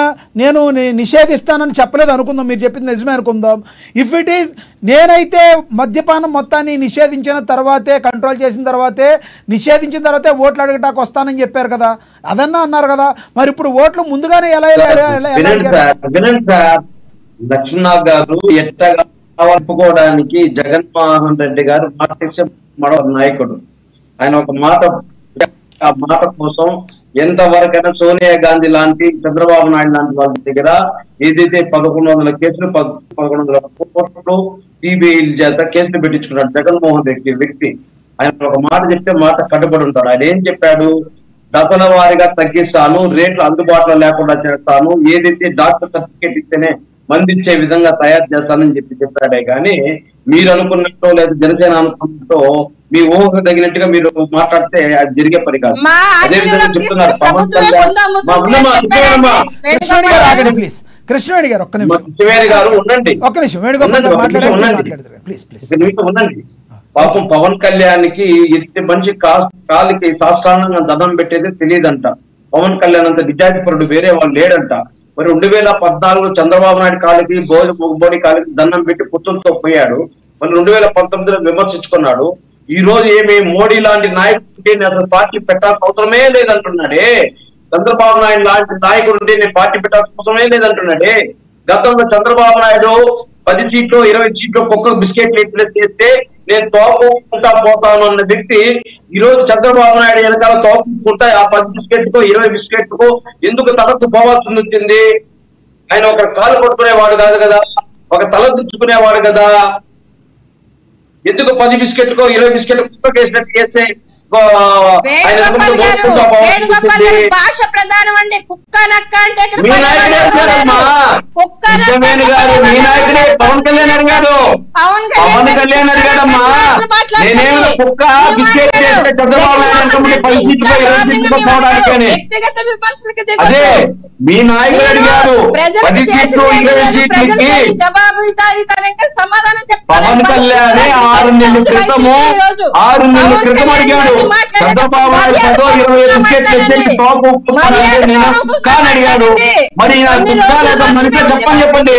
Speaker 1: నేను నిషేధిస్తానని చెప్పలేదు అనుకుందాం, మీరు చెప్పింది నిజమే అనుకుందాం. ఇఫ్ ఇట్ ఈస్ నేనైతే మద్యపానం మొత్తాన్ని నిషేధించిన తర్వాతే, కంట్రోల్ చేసిన తర్వాతే, నిషేధించిన తర్వాతే ఓట్లు అడగటానికి వస్తానని చెప్పారు కదా, అదన్నా అన్నారు కదా. మరి ఇప్పుడు ఓట్లు ముందుగానే ఎలా
Speaker 3: లక్ష్మణ్ గారు ఎట్టగా ఒప్పుకోవడానికి జగన్మోహన్ రెడ్డి గారు నాయకుడు. ఆయన ఒక మాట, ఆ మాట కోసం ఎంతవరకైనా సోనియా గాంధీ లాంటి, చంద్రబాబు నాయుడు లాంటి వాళ్ళ దగ్గర ఏదైతే 1100 కేసులు, 1100 కోట్లు సిబిఐ చేత కేసులు పెట్టించుకున్నాడు జగన్మోహన్ రెడ్డి వ్యక్తి. ఆయన ఒక మాట చెప్తే మాట కట్టుబడి ఉంటాడు. ఆయన ఏం చెప్పాడు? దశల వారీగా తగ్గిస్తాను, రేట్లు అందుబాటులో లేకుండా చేస్తాను, ఏదైతే డాక్టర్ సర్టిఫికేట్ ఇస్తేనే మందించే విధంగా తయారు చేస్తానని చెప్పాడే కానీ మీరు అనుకున్నట్టు లేదా జనసేన అనుకున్నట్టు మీ ఊహకు తగినట్టుగా మీరు మాట్లాడితే అది జరిగే పని కాదు. అదేవిధంగా చెప్తున్నారు పవన్ కళ్యాణ్.
Speaker 1: కృష్ణవేణి గారు ఒక్క నిమిషం,
Speaker 3: శివేరి గారు ఉండండి, ఉండండి. పాపం పవన్ కళ్యాణ్ కి ఎత్తి మనిషి కాలికి సాష్టాంగంగా దండం పెట్టేది తెలియదంట. పవన్ కళ్యాణ్ అంత నిజాధిపరుడు వేరే వాళ్ళు లేడంట. మరి 2014 చంద్రబాబు నాయుడు కాలికి, మోడీ కాలికి దండం పెట్టి పుత్తులతో పోయాడు. మరి 2019లో విమర్శించుకున్నాడు. ఈ రోజు ఏమి మోడీ లాంటి నాయకుడు అసలు పార్టీ పెట్టాల్సిన అవసరమే లేదంటున్నాడే. చంద్రబాబు నాయుడు లాంటి నాయకుడు ఉంటే నేను పార్టీ పెట్టాల్సిన అవసరమే లేదంటున్నాడే. గతంలో చంద్రబాబు నాయుడు 10 సీట్లు 20 సీట్లు ఒక్కొక్క బిస్కెట్లు ఎట్లా చేస్తే నేను తోపుకుంటా పోతాను అన్న వ్యక్తి ఈ రోజు చంద్రబాబు నాయుడు వెనకాల తోపుకుంటా ఆ 10 బిస్కెట్కో 20 బిస్కెట్కో ఎందుకు తలకు పోవాల్సి వచ్చింది? ఆయన ఒక కాలు పట్టుకునేవాడు కాదు కదా, ఒక తల దించుకునేవాడు కదా. ఎందుకు 10 బిస్కెట్కో 20 బిస్కెట్ కుక్క వేసినట్టు చేస్తే
Speaker 2: వేణుగోపాల్ గారు భాష ప్రధానం అండి. కుక్క నక్క అంటే
Speaker 5: మీ నాయకుడే
Speaker 2: కుక్క
Speaker 5: మీ నాయకుడే పవన్ కళ్యాణ్ గారు. పవన్ కళ్యాణ్ అడిగాడమ్మా, నేనేమో కుక్క బిస్కెట్ చేస్తే చంద్రబాబు నాయుడు
Speaker 2: వ్యక్తిగత విమర్శలకు
Speaker 5: అదే మీ నాయకుడు అడిగారు 10 సీట్లు 20 సీట్లకి
Speaker 2: జవాబుదారీతనంగా సమాధానం
Speaker 5: పవన్ కళ్యాణ్ 6 నెలల క్రితము అడిగాడు చంద్రబాబు నాయుడు 25 సీట్లు కుక్కని అడిగాడు. మరి కుక్క లేదా మనిషి చెప్పండి.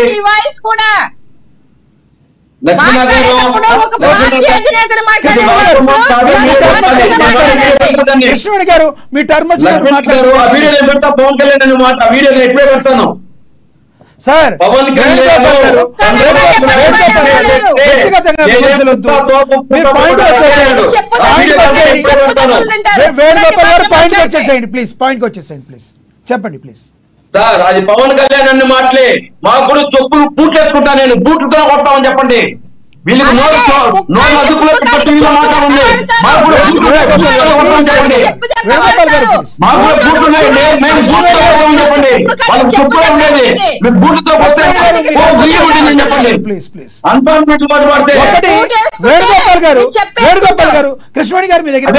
Speaker 1: కృష్ణుడి గారు మీ టర్మ్
Speaker 5: పవన్ కళ్యాణ్ మాట వీడియో ఎప్పుడే పెడతాను
Speaker 1: సార్.
Speaker 5: పవన్ కళ్యాణ్
Speaker 1: వేణుగోపాల్ గారు పాయింట్ వచ్చేసేయండి ప్లీజ్, పాయింట్ వచ్చేసేయండి ప్లీజ్, చెప్పండి ప్లీజ్.
Speaker 5: సార్ అది పవన్ కళ్యాణ్ అన్న మాటలే. మాకు కూడా చెప్పులు బూట్లు వేసుకుంటా, నేను బూట్లతో కొట్టామని చెప్పండి. వీళ్ళకి నోరు అదుపులో మాట ఉంది. మాకు కూడా చెప్పండి. మాకు కూడా బూట్లు ఉన్నాయండి, మేము చెప్పండి. వాళ్ళకి చెప్పులు ఉండేది మీరు బూట్లతో వస్తే చెప్పండి.
Speaker 1: ప్లీజ్ ప్లీజ్
Speaker 5: అంతా పడితే
Speaker 1: వేణుగోపాల్ గారు కృష్ణుడి గారు మీ దగ్గర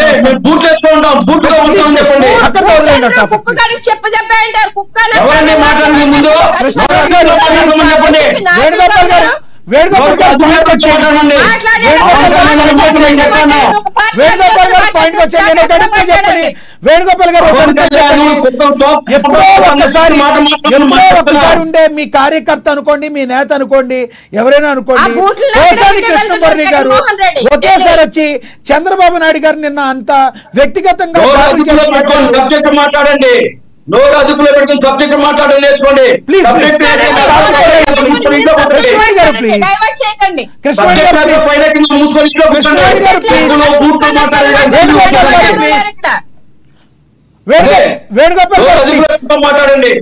Speaker 5: బూట్లు వేసుకుంటాం, బూట్లతో ఉంటాం చెప్పండి.
Speaker 1: అక్కడ వదిలేండి.
Speaker 5: ఎవరండి మాట్లాడింది ముందు చెప్పండి.
Speaker 1: వేణుగోపాల్ గారు వేణుగోపాల్ గారు పాయింట్ వచ్చేయండి. వేణుగోపాల్ గారు ఎప్పుడో ఒక్కసారి ఉండే మీ కార్యకర్త అనుకోండి, మీ నేత అనుకోండి, ఎవరైనా అనుకోండి, కృష్ణమురళి గారు ఒకేసారి వచ్చి చంద్రబాబు నాయుడు గారు నిన్న అంత వ్యక్తిగతంగా
Speaker 5: మాట్లాడండి. నోరు అదుపులో పెట్టుకుని సబ్జెక్ట్ మాట్లాడడం నేర్చుకోండి.
Speaker 1: వేణుగోపాల్
Speaker 5: మాట్లాడండి.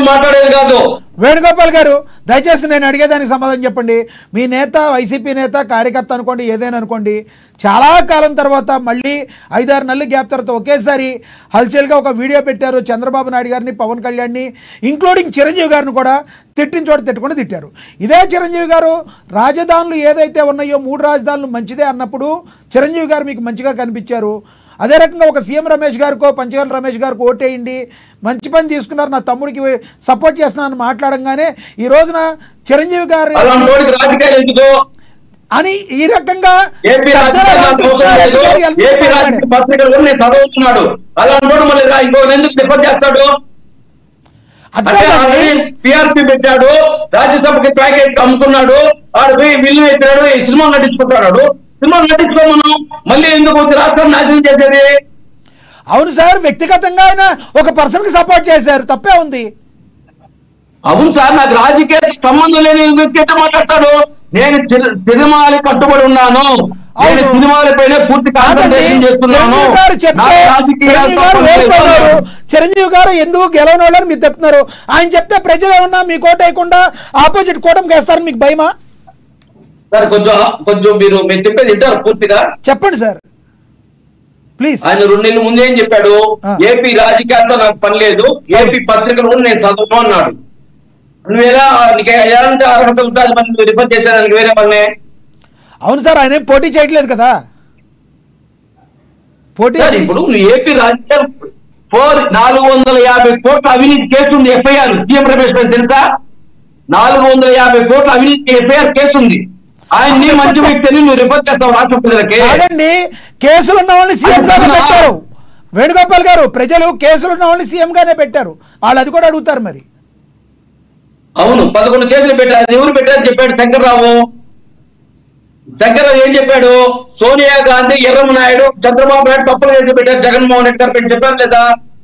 Speaker 5: మాట్లాడేది కాదు.
Speaker 1: వేణుగోపాల్ గారు దయచేసి నేను అడిగేదానికి సమాధానం చెప్పండి. మీ నేత వైసీపీ నేత కార్యకర్త అనుకోండి, ఏదైనా అనుకోండి, చాలా కాలం తర్వాత మళ్ళీ 5-6 నెలల గ్యాప్ తర్వాత ఒకేసారి హల్చల్గా ఒక వీడియో పెట్టారు. చంద్రబాబు నాయుడు గారిని, పవన్ కళ్యాణ్ని, ఇంక్లూడింగ్ చిరంజీవి గారిని కూడా తిట్టిన చోట తిట్టకుండా తిట్టారు. ఇదే చిరంజీవి గారు రాజధానులు ఏదైతే ఉన్నాయో 3 రాజధానులు మంచిదే అన్నప్పుడు చిరంజీవి గారు మీకు మంచిగా కనిపించారు. అదే రకంగా ఒక సీఎం రమేష్ గారికో పంచగల రమేష్ గారికి ఓటేయండి, మంచి పని తీసుకున్నారు, నా తమ్ముడికి సపోర్ట్ చేస్తున్నాను మాట్లాడంగానే ఈ రోజున చిరంజీవి గారు అని ఈ రకంగా
Speaker 5: పిఆర్పి పెట్టాడు, రాజ్యసభకి ప్యాకేజ్ అమ్ముకున్నాడు, ఆడు బిల్లు పెట్టాడు, సినిమా నటించుకుంటాడు. సినిమా నటించుకోమను మళ్ళీ ఎందుకు వచ్చి రాష్ట్రం నాశనం చేసేది?
Speaker 1: అవును సార్, వ్యక్తిగతంగా ఆయన ఒక పర్సన్ కి సపోర్ట్ చేశారు, తప్పే ఉంది.
Speaker 5: అవును సార్, నాకు రాజకీయ సంబంధం లేని వ్యక్తి మాట్లాడతాడు. నేను సినిమాలకి కట్టుబడి ఉన్నాను, సినిమాలపైన పూర్తి కాన్సంట్రేషన్ చేస్తున్నాను.
Speaker 1: చిరంజీవి గారు ఎందుకు గెలవని వాళ్ళని మీరు చెప్తున్నారు. ఆయన చెప్తే ప్రజలు ఏమన్నా మీ కోట వేయకుండా ఆపోజిట్ కోటం వేస్తారని మీకు భయమా?
Speaker 5: సార్ కొంచెం మీరు చెప్పేది వింటారు పూర్తిగా? చెప్పండి
Speaker 1: సార్ ప్లీజ్.
Speaker 5: ఆయన 2 నెలల ముందు ఏం చెప్పాడు? ఏపీ రాజకీయాలతో నాకు పని లేదు, ఏపీ పత్రికలు కూడా నేను చదువుతాను అన్నాడు. ఎలాంటి అర్హత ఉండాలి మనం రిఫర్ చేసేదానికి వేరే వాళ్ళనే?
Speaker 1: అవును సార్, ఆయన పోటీ చేయట్లేదు కదా. పోటీ
Speaker 5: ఇప్పుడు ఏపీ రాజకీయాలు 450 కోట్ల అవినీతి కేసు ఉంది, ఎఫ్ఐఆర్ సీఎం రమేష్ పైన తెలుసా? 450 కోట్ల అవినీతి ఎఫ్ఐఆర్ కేసు ఉంది. ఆయన్ని మంచి వ్యక్తిని నువ్వు రిఫర్ చేస్తావు రాష్ట్ర ప్రజలకి?
Speaker 1: కాదండి, కేసులు ఉన్న వాళ్ళని సీఎం గానే పెట్టారు. వేణుగోపాల్ గారు, ప్రజలు కేసులు ఉన్న వాళ్ళని సీఎం గానే పెట్టారు, వాళ్ళు అది కూడా అడుగుతారు మరి.
Speaker 5: అవును, 11 కేసులు పెట్టారు. ఎవరు పెట్టారు చెప్పాడు? శంకర్రావు ఏం చెప్పాడు? సోనియా గాంధీ, ఎర్రమ్మ నాయుడు, చంద్రబాబు నాయుడు తప్పులు చేసి పెట్టారు, జగన్మోహన్ రెడ్డి గారు పెట్టి చెప్పారు లేదా?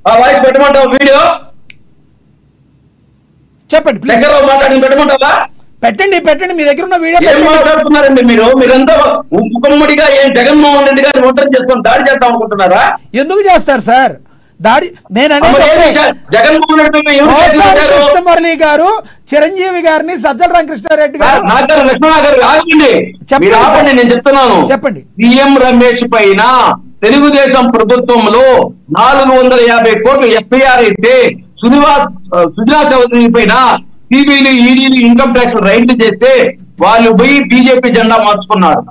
Speaker 5: ఆ వాయిస్ పెట్టమంటావు? వీడియో
Speaker 1: చెప్పండి.
Speaker 5: శంకర్రావు మాట్లాడి పెట్టమంటావా?
Speaker 1: పెట్టండి మీ దగ్గర ఉన్న వీడియో.
Speaker 5: ఏం మాట్లాడుతున్నారండి మీరంతా ముఖమ్మడిగా ఏం జగన్మోహన్ రెడ్డి గారిని ఒంటరి చేసుకొని దాడి చేద్దాం అనుకుంటున్నారా?
Speaker 1: ఎందుకు చేస్తారు సార్ దాడి?
Speaker 5: జగన్మోహన్ రెడ్డి
Speaker 1: కృష్ణమురళి గారు, చిరంజీవి గారిని, సజ్జల రామకృష్ణారెడ్డి గారు,
Speaker 5: లక్ష్మణ గారు ఆగండి, నేను చెప్తున్నాను.
Speaker 1: చెప్పండి.
Speaker 5: సీఎం రమేష్ పైన తెలుగుదేశం ప్రభుత్వంలో 450 కోట్లు ఎఫ్ఐఆర్ అయితే సుజనా చౌదరి పైన సిబిఐలు ఈడీలు ఇన్కమ్ ట్యాక్స్ రైడ్లు చేస్తే వాళ్ళు పోయి బీజేపీ జెండా మార్చుకున్నారు.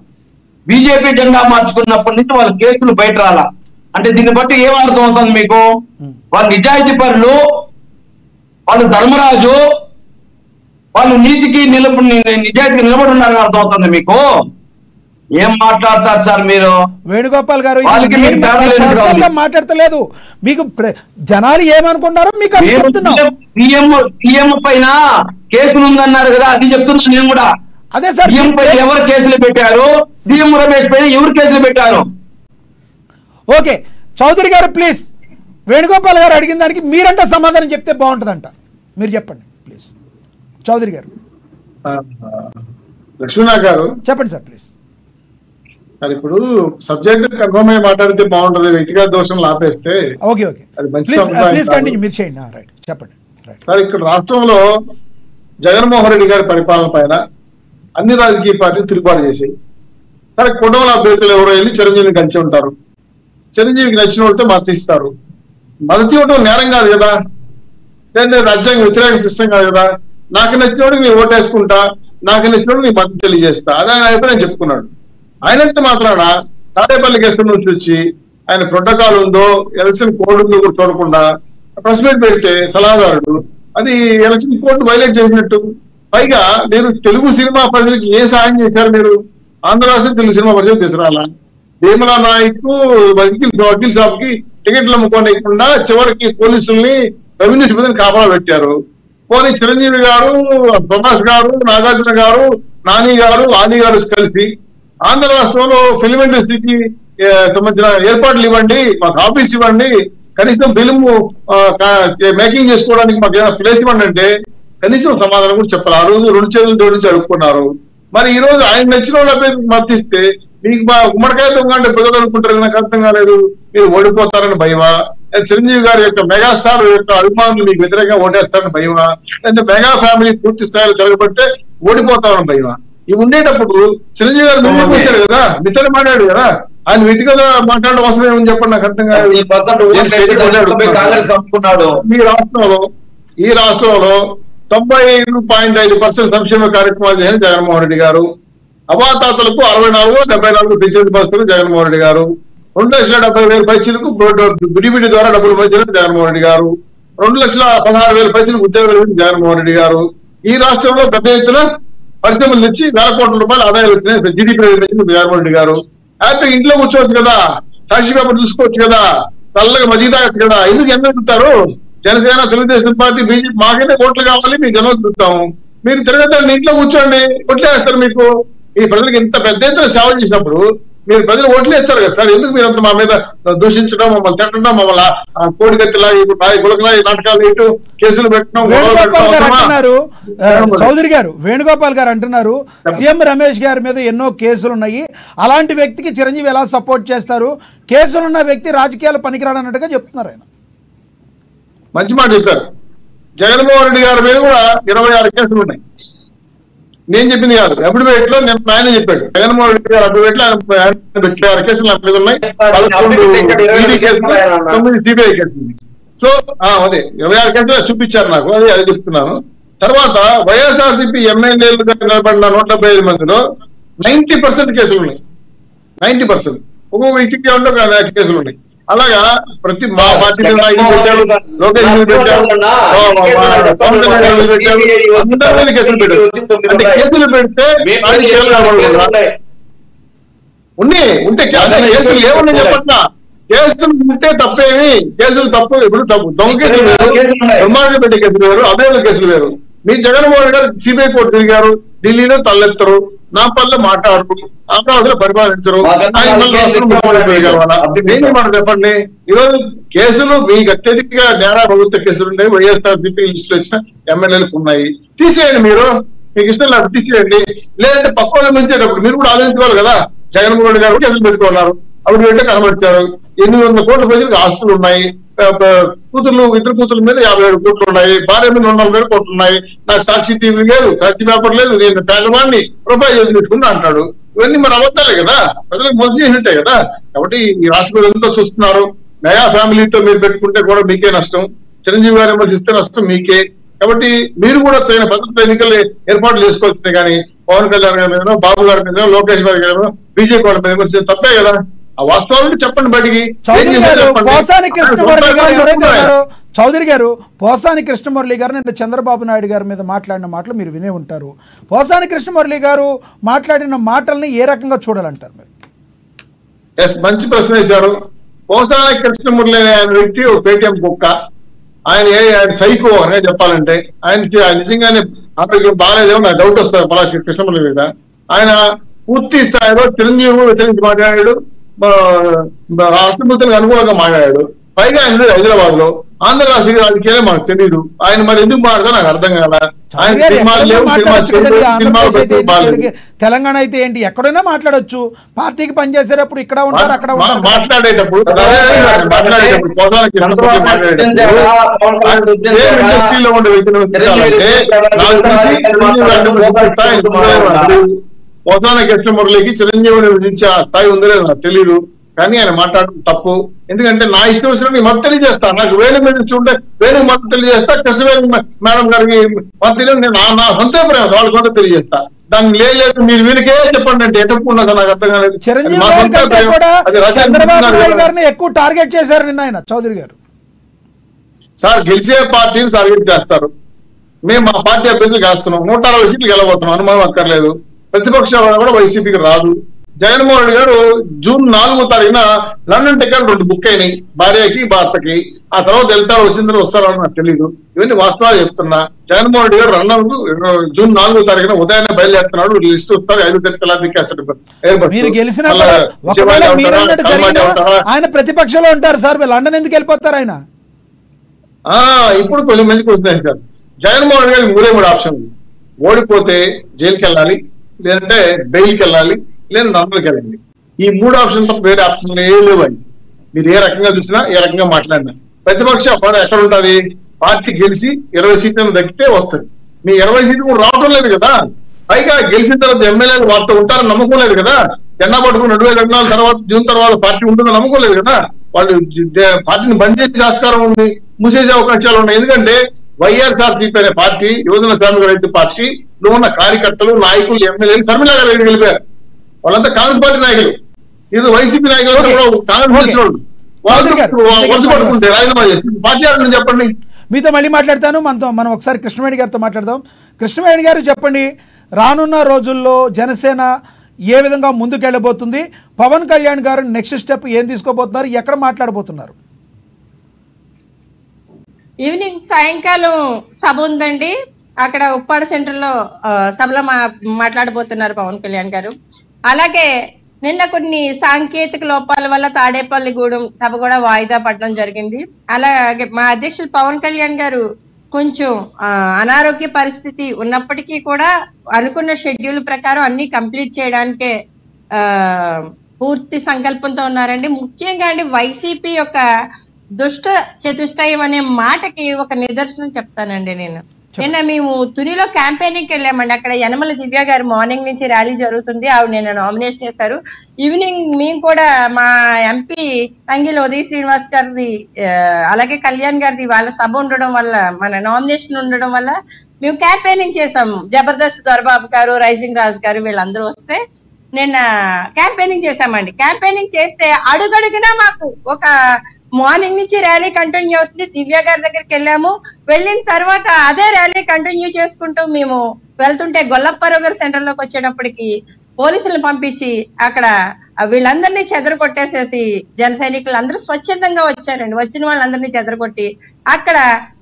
Speaker 5: బీజేపీ జెండా మార్చుకున్నప్పటి నుంచి వాళ్ళ కేసులు బయట రాలా. అంటే దీన్ని బట్టి ఏమర్థం అవుతుంది మీకు? వాళ్ళు నిజాయితీ పరులు, వాళ్ళు ధర్మరాజు, వాళ్ళు నీతికి నిజాయితీకి నిలబడి ఉన్నారని అర్థం అవుతుంది మీకు. ఏం మాట్లాడతారు సార్ మీరు?
Speaker 1: వేణుగోపాల్ గారు మాట్లాడతలేదు, మీకు జనాలు ఏమనుకుంటారో మీకు
Speaker 5: సీఎం పైన కేసులు ఉందన్నారు కదా, అది చెప్తున్నా నేను కూడా.
Speaker 1: అదే సార్,
Speaker 5: సీఎం పైన ఎవరు కేసులు పెట్టారు? సీఎం రమేష్ పైన ఎవరు కేసులు పెట్టారు?
Speaker 1: ఓకే చౌదరి గారు ప్లీజ్, వేణుగోపాల్ గారు అడిగిన దానికి మీరంటే సమాధానం చెప్తే బాగుంటుందంట. మీరు చెప్పండి ప్లీజ్. చౌదరి గారు.
Speaker 4: లక్ష్మీనాథ్ గారు
Speaker 1: చెప్పండి సార్ ప్లీజ్.
Speaker 4: అది ఇప్పుడు సబ్జెక్ట్ కన్ఫర్మ్ అయ్యి మాట్లాడితే బాగుంటుంది, వ్యక్తిగత దోషం ఆపేస్తే.
Speaker 1: ఓకే ఓకే
Speaker 4: అది మంచి
Speaker 1: మీరు చేయండి. రైట్ చెప్పండి.
Speaker 4: సార్, ఇక్కడ రాష్ట్రంలో జగన్మోహన్ రెడ్డి గారి పరిపాలన పైన అన్ని రాజకీయ పార్టీలు తిరుగుబాటు చేశాయి. సరే, కుటుంబ అభ్యర్థులు ఎవరో వెళ్ళి చిరంజీవిని కలిసి ఉంటారు. చిరంజీవికి నచ్చిన వాళ్ళతో మద్దతు ఇస్తారు. మద్దతు ఇవ్వడం నేరం కాదు కదా, లేదంటే రాజ్యాంగ వ్యతిరేక సిస్టమ్ కాదు కదా. నాకు నచ్చినోడికి నేను ఓటేసుకుంటా, నాకు నచ్చినోడికి నేను మద్దతు తెలియజేస్తా, అదే ఆయన అభిప్రాయం చెప్పుకున్నాడు. ఆయనంటే మాత్రాన తాడేపల్లి కేసు నుంచి వచ్చి ఆయన ప్రోటోకాల్ ఉందో ఎలక్షన్ కోడ్ ఉందో కూడా చూడకుండా ప్రెస్ మీట్ పెడితే సలహాదారుడు అది ఎలక్షన్ కోడ్ వైలేట్ చేసినట్టు. పైగా మీరు తెలుగు సినిమా ప్రజలకు ఏ సహాయం చేశారు? మీరు ఆంధ్ర రాష్ట్రం తెలుగు సినిమా ప్రజలు తీసుకురాలా. భీమలా నాయక్ వకీల్ షాప్ కి టికెట్లు అమ్ముకోనికుండా చివరికి పోలీసుల్ని రెవెన్యూ సిబ్బందిని కాపలా పెట్టారు. పోనీ చిరంజీవి గారు, ప్రభాస్ గారు, నాగార్జున గారు, నాని గారు, ఆలీ గారు కలిసి ఆంధ్ర రాష్ట్రంలో ఫిల్మ్ ఇండస్ట్రీకి సంబంధించిన ఏర్పాట్లు ఇవ్వండి, మాకు ఆఫీస్ ఇవ్వండి, కనీసం ఫిల్మ్ మేకింగ్ చేసుకోవడానికి మాకు ఏమైనా ప్లేస్ ఇవ్వండి అంటే కనీసం సమాధానం కూడా చెప్పాలి. ఆ రోజు 2 చేతులు జోడించి అడుక్కున్నారు. మరి ఈ రోజు ఆయన నచ్చిన వాళ్ళ మద్దతిస్తే మీకు గుమ్మడికాయ దొంగ బుద్ధదనుకుంటారు, నాకు అర్థం కాలేదు. మీరు ఓడిపోతారని భయమా? చిరంజీవి గారి యొక్క మెగాస్టార్ యొక్క అభిమానులు మీకు వ్యతిరేకంగా ఓటేస్తారని భయమా? అంటే మెగా ఫ్యామిలీ పూర్తి స్థాయిలో జరగబట్టే ఓడిపోతారని భయమా? ఇవి ఉండేటప్పుడు చిరంజీవి గారు మీడియాకి వచ్చారు కదా, మీతో మాట్లాడు కదా, ఆయన వ్యక్తిగత మాట్లాడడం అవసరం ఏమని చెప్పండి, నాకు అర్థం కాదు. ఈ రాష్ట్రంలో 95.5% సంక్షేమ కార్యక్రమాలు చేసిన జగన్మోహన్ రెడ్డి గారు. అవాతాతలకు 64-74 పెన్షన్ బస్తులు జగన్మోహన్ రెడ్డి గారు. 2,70,000 పైచీలకు బిడిబిడి ద్వారా డబ్బులు పంచిన జగన్మోహన్ రెడ్డి గారు. 2,16,000 పైచీలకు ఉద్యోగాలు ఇచ్చిన జగన్మోహన్ రెడ్డి గారు. ఈ రాష్ట్రంలో పెద్ద ఎత్తున పరిశ్రమలు తెచ్చి వేల కోట్ల రూపాయలు ఆదాయాలు వచ్చినాయి జీడీపీ పెంచిన జగన్మోహన్ రెడ్డి గారు. హ్యాపీ ఇంట్లో కూర్చోవచ్చు కదా, సాక్షి పేపర్ చూసుకోవచ్చు కదా, చల్లగా మజ్జిగ తాగొచ్చు కదా. ఎందుకు ఎదుగుతారు? జనసేన, తెలుగుదేశం పార్టీ, బీజేపీ మాకైతే ఓట్లు కావాలి, మీకు జనం చూస్తాము. మీరు తిరగతారు, ఇంట్లో కూర్చోండి, ఓట్లేస్తారు. మీకు ఈ ప్రజలకు ఇంత పెద్ద ఎత్తున సేవ చేసినప్పుడు మీరు ప్రజలు ఓట్లేస్తారు కదా సార్. ఎందుకు మీరు మా మీద దూషించడం, మమ్మల్ని తిట్టడం, మమ్మల్ని కోడిగత్తిలా గులకలా నాటకాలు ఇటు కేసులు పెట్టడం?
Speaker 1: చౌదరి గారు, వేణుగోపాల్ గారు అంటున్నారు సీఎం రమేష్ గారి మీద ఎన్నో కేసులు ఉన్నాయి, అలాంటి వ్యక్తికి చిరంజీవి ఎలా సపోర్ట్ చేస్తారు? కేసులున్న వ్యక్తి రాజకీయాలు పనికిరాడన్నట్టుగా చెప్తున్నారు ఆయన.
Speaker 4: మంచి మాట చెప్పారు. జగన్మోహన్ రెడ్డి గారి మీద కూడా 26 కేసులు ఉన్నాయి. నేను చెప్పింది కాదు, అఫిడవిట్ లో నేను ఆయన చెప్పాడు. జగన్మోహన్ రెడ్డి గారు అఫిడవిట్ లో ఆయన 26 కేసులు నా మీద ఉన్నాయి, 11 ఈడీ కేసులు, 9 సిబిఐ కేసులు. సో అదే 26 కేసులు చూపించారు నాకు, అది చెప్తున్నాను. తర్వాత వైఎస్ఆర్సీపీ ఎమ్మెల్యేలుగా నిలబడిన 175 మందిలో 90% కేసులు ఉన్నాయి. 90% ఒక్కొక్క వ్యక్తికి ఏమంటే కేసులు ఉన్నాయి. అలాగా ప్రతి మా పార్టీ పెట్టారు, లోకేష్ పెట్టారు, కేసులు పెట్టారు. అంటే కేసులు పెడితే ఉంటే కేసులు లేవని చెప్పట్లా. కేసులు ఉంటే తప్పేమి, కేసులు తప్పు. ఇప్పుడు దొంగ కేసులు వేరు, దుర్మార్గం పెట్టే కేసులు వేరు, అభ్యర్థుల కేసులు వేరు. మీరు జగన్మోహన్ గారు సిబిఐ కోర్టు తిరిగారు, ఢిల్లీలో తలెత్తరు, నా పనులు మాట్లాడరు, అమరావతిలో పరిపాలించరు, మాట చెప్పండి. ఈరోజు కేసులు మీకు అత్యధిక నేర ప్రభుత్వ కేసులు ఉన్నాయి, వైఎస్ఆర్సీపీ లిస్టులో వచ్చిన ఎమ్మెల్యేలకు ఉన్నాయి. తీసేయండి, మీరు మీకు ఇష్టం లేదు తీసేయండి. లేదంటే పక్క వాళ్ళు మించేటప్పుడు మీరు కూడా ఆలోచించుకోవాలి కదా. జగన్మోహన్ రెడ్డి గారు కేసులు పెట్టుకున్నారు, అప్పుడు పెట్టే కనబడిచారు. 800 కోట్ల ప్రజలకు ఆస్తులు ఉన్నాయి, కూతుర్లు, ఇద్దరు కూతుర్ల మీద 57 కోట్లు ఉన్నాయి, భార్య మీద 240 కోట్లు ఉన్నాయి. నాకు సాక్షి టీవీ లేదు, సాక్షి పేపర్ లేదు, నేను పేదవాడిని రూపాయి చేసి తీసుకుంటా అంటాడు. ఇవన్నీ మరి అబద్ధాలే కదా, ప్రజలకు మోసం చేసినట్టే కదా. కాబట్టి ఈ రాష్ట్ర ప్రజలంతా చూస్తున్నారు. నయా ఫ్యామిలీతో మీరు పెట్టుకుంటే కూడా మీకే నష్టం, చిరంజీవి గారు విమర్శిస్తే నష్టం మీకే. కాబట్టి మీరు కూడా తగిన పద్ధతిలో ఎన్నికలు ఏర్పాట్లు చేసుకోవచ్చు. కానీ పవన్ కళ్యాణ్ గారి మీద, బాబు గారి మీద, లోకేష్ గారి మీద, బీజేపీ వాళ్ళ మీద విమర్శించే తప్పే కదా. ఆ వాస్తవాలు చెప్పండి బయటికి.
Speaker 1: పోసాని కృష్ణమురళి గారు ఎవరైతే ఉన్నారో, చౌదరి గారు పోసాని కృష్ణమురళి గారు నిన్న చంద్రబాబు నాయుడు గారి మీద మాట్లాడిన మాటలు మీరు వినే ఉంటారు. పోసాని కృష్ణమురళి గారు మాట్లాడిన మాటల్ని ఏ రకంగా చూడాలంటారు మీరు?
Speaker 4: ఎస్, మంచి ప్రశ్న వేశారు. పోసాని కృష్ణమురళి అనే ఆయన వ్యక్తి ఒక పేటీఎం కుక్క. ఆయన సైకో అనే చెప్పాలంటే. ఆయన నిజంగానే ఆరోగ్యం బాగాలేదేమో నాకు డౌట్ వస్తుంది పలా కృష్ణమురళి మీద. ఆయన పూర్తి స్థాయిలో చిరంజీవి వ్యతిరేకించి మాట్లాడాడు, రాష్ట్ర మంత్రులకు అనుకూలంగా మాట్లాడాడు. పైగా ఆయన హైదరాబాద్ లో ఆంధ్ర రాష్ట్ర రాజకీయాలే మనకు తెలియదు. ఆయన మరి ఎందుకు మాట్లాడతా నాకు అర్థం కాల. ఆయన సినిమాలు లేవు,
Speaker 1: తెలంగాణ అయితే ఏంటి, ఎక్కడైనా మాట్లాడొచ్చు. పార్టీకి పనిచేసేటప్పుడు ఇక్కడ ఉంటారు, అక్కడ
Speaker 4: మాట్లాడేటప్పుడు ఇండస్ట్రీలో ఉండే పోసాన కృష్ణమురళికి చిరంజీవిని విధించే స్థాయి ఉందో లేదో నాకు తెలియదు. కానీ ఆయన మాట్లాడడం తప్పు. ఎందుకంటే నా ఇష్టం వచ్చినట్టు మద్దతు తెలియజేస్తా. నాకు వేలు మీద ఇష్టం ఉంటే వేలు మద్దతు తెలియజేస్తా. కృష్ణవేణి మేడం గారికి మద్దతు తెలియదు, నా సొంత అభిప్రాయం వాళ్ళకి మద్దతు తెలియజేస్తా. దానికి లేదు మీరు వీరికే చెప్పండి అంటే ఎటుకున్నదా నాకు అర్థం కాలేదు.
Speaker 1: ఎక్కువ టార్గెట్ చేశారు నిన్న ఆయన చౌదరి గారు.
Speaker 4: సార్ గెలిచే పార్టీని టార్గెట్ చేస్తారు. మేము మా పార్టీ అభ్యర్థులు కాస్తున్నాం, 160 సీట్లు గెలవబోతున్నాం, అనుమానం అక్కర్లేదు. ప్రతిపక్ష కూడా వైసీపీకి రాదు. జగన్మోహన్ రెడ్డి గారు జూన్ 4వ తారీఖున లండన్ టికెట్ 2 బుక్ అయినాయి, భార్యకి భర్తకి. ఆ తర్వాత వెళ్తారో వచ్చిన తర్వాత వస్తారో నాకు తెలియదు. ఇవన్నీ వాస్తవాలు చెప్తున్నా. జగన్మోహన్ రెడ్డి గారు జూన్ 4వ తారీఖున ఉదయాన్నే బయలుదేరుతున్నాడు. లిస్ట్ వస్తారు, 5 గంటల దిక్కేస్తాడు.
Speaker 1: ఆయన ప్రతిపక్షంలో ఉంటారు సార్, లండన్ ఎందుకు వెళ్ళిపోతారు ఆయన?
Speaker 4: ఇప్పుడు కొంచెం మంచి క్వశ్చన్ సార్. జగన్మోహన్ రెడ్డి గారికి 3 ఆప్షన్లు. ఓడిపోతే జైలుకి వెళ్ళాలి, లేదంటే బెయిల్కి వెళ్ళాలి, లేదా నార్మల్కి వెళ్ళండి. ఈ 3 ఆప్షన్ తప్ప వేరే ఆప్షన్లు ఏం లేవండి. మీరు ఏ రకంగా చూసినా, ఏ రకంగా మాట్లాడినా. ప్రతిపక్ష హోదా ఎక్కడ ఉంటుంది? పార్టీ గెలిచి 20 సీట్లను దక్కితే వస్తుంది. మీ 20 సీట్లు కూడా రావటం లేదు కదా. పైగా గెలిచిన తర్వాత ఎమ్మెల్యేలు వాటితో ఉంటారని నమ్మకం లేదు కదా. జెండా పట్టుకుని 2024 తర్వాత జూన్ తర్వాత పార్టీ ఉంటుందని నమ్మకం లేదు కదా. వాళ్ళు పార్టీని బంద్ చేసే ఆస్కారం ఉంది, మూసేసే అవకాశాలు ఉన్నాయి. ఎందుకంటే వైఎస్ఆర్సీపీ అనే పార్టీ, యువజన శ్రామిక రైతు పార్టీ లో ఉన్న కార్యకర్తలు, నాయకులు, ఎమ్మెల్యేలు శర్మిల గారి దగ్గరికి వెళ్ళిపోయారు. వాళ్ళంతా కాంగ్రెస్ పార్టీ నాయకులు. ఇది వైసీపీ నాయకులు కాంగ్రెస్ వరుస పట్టుకుంటే రాజీనామా చేసి పార్టీ ఆడని చెప్పండి.
Speaker 1: మీతో మళ్ళీ మాట్లాడతాను. మనం ఒకసారి కృష్ణవేణి గారితో మాట్లాడదాం. కృష్ణవేణి గారు చెప్పండి, రానున్న రోజుల్లో జనసేన ఏ విధంగా ముందుకెళ్ళబోతుంది? పవన్ కళ్యాణ్ గారు నెక్స్ట్ స్టెప్ ఏం తీసుకోబోతున్నారు, ఎక్కడ మాట్లాడబోతున్నారు?
Speaker 2: ఈవినింగ్ సాయంకాలం సభ ఉందండి. అక్కడ ఉప్పాడ సెంటర్ లో సభలో మాట్లాడబోతున్నారు పవన్ కళ్యాణ్ గారు. అలాగే నిన్న కొన్ని సాంకేతిక లోపాల వల్ల తాడేపల్లిగూడెం సభ కూడా వాయిదా పడడం జరిగింది. అలాగే మా అధ్యక్షులు పవన్ కళ్యాణ్ గారు కొంచెం అనారోగ్య పరిస్థితి ఉన్నప్పటికీ కూడా అనుకున్న షెడ్యూల్ ప్రకారం అన్ని కంప్లీట్ చేయడానికే పూర్తి సంకల్పంతో ఉన్నారండి. ముఖ్యంగా అండి వైసీపీ యొక్క దుష్ట చతుష్టయం అనే మాటకి ఒక నిదర్శనం చెప్తానండి. నిన్న మేము తునిలో క్యాంపెయినింగ్ వెళ్ళామండి. అక్కడ యనమల దివ్య గారు మార్నింగ్ నుంచి ర్యాలీ జరుగుతుంది, ఆవిడ నిన్న నామినేషన్ చేశారు. ఈవినింగ్ మేము కూడా మా ఎంపీ తంగిల ఉదయ్ శ్రీనివాస్ గారిది అలాగే కళ్యాణ్ గారిది వాళ్ళ సభ ఉండడం వల్ల, మన నామినేషన్ ఉండడం వల్ల మేము క్యాంపెయినింగ్ చేసాము. జబర్దస్త్ దొరబాబు గారు, రైజింగ్ రాజు గారు వీళ్ళందరూ వస్తే నిన్న క్యాంపెయినింగ్ చేశామండి. క్యాంపెయినింగ్ చేస్తే అడుగడుగునా మాకు ఒక మార్నింగ్ నుంచి ర్యాలీ కంటిన్యూ అవుతుంది. దివ్య గారి దగ్గరికి వెళ్ళాము. వెళ్ళిన తర్వాత అదే ర్యాలీ కంటిన్యూ చేసుకుంటూ మేము వెళ్తుంటే గొల్లప్పారావు గారి సెంటర్ లోకి వచ్చేటప్పటికి పోలీసులను పంపించి అక్కడ వీళ్ళందరినీ చెదరగొట్టేసేసి జన సైనికులు అందరూ స్వచ్ఛందంగా వచ్చారండి. వచ్చిన వాళ్ళందరినీ చెదరగొట్టి అక్కడ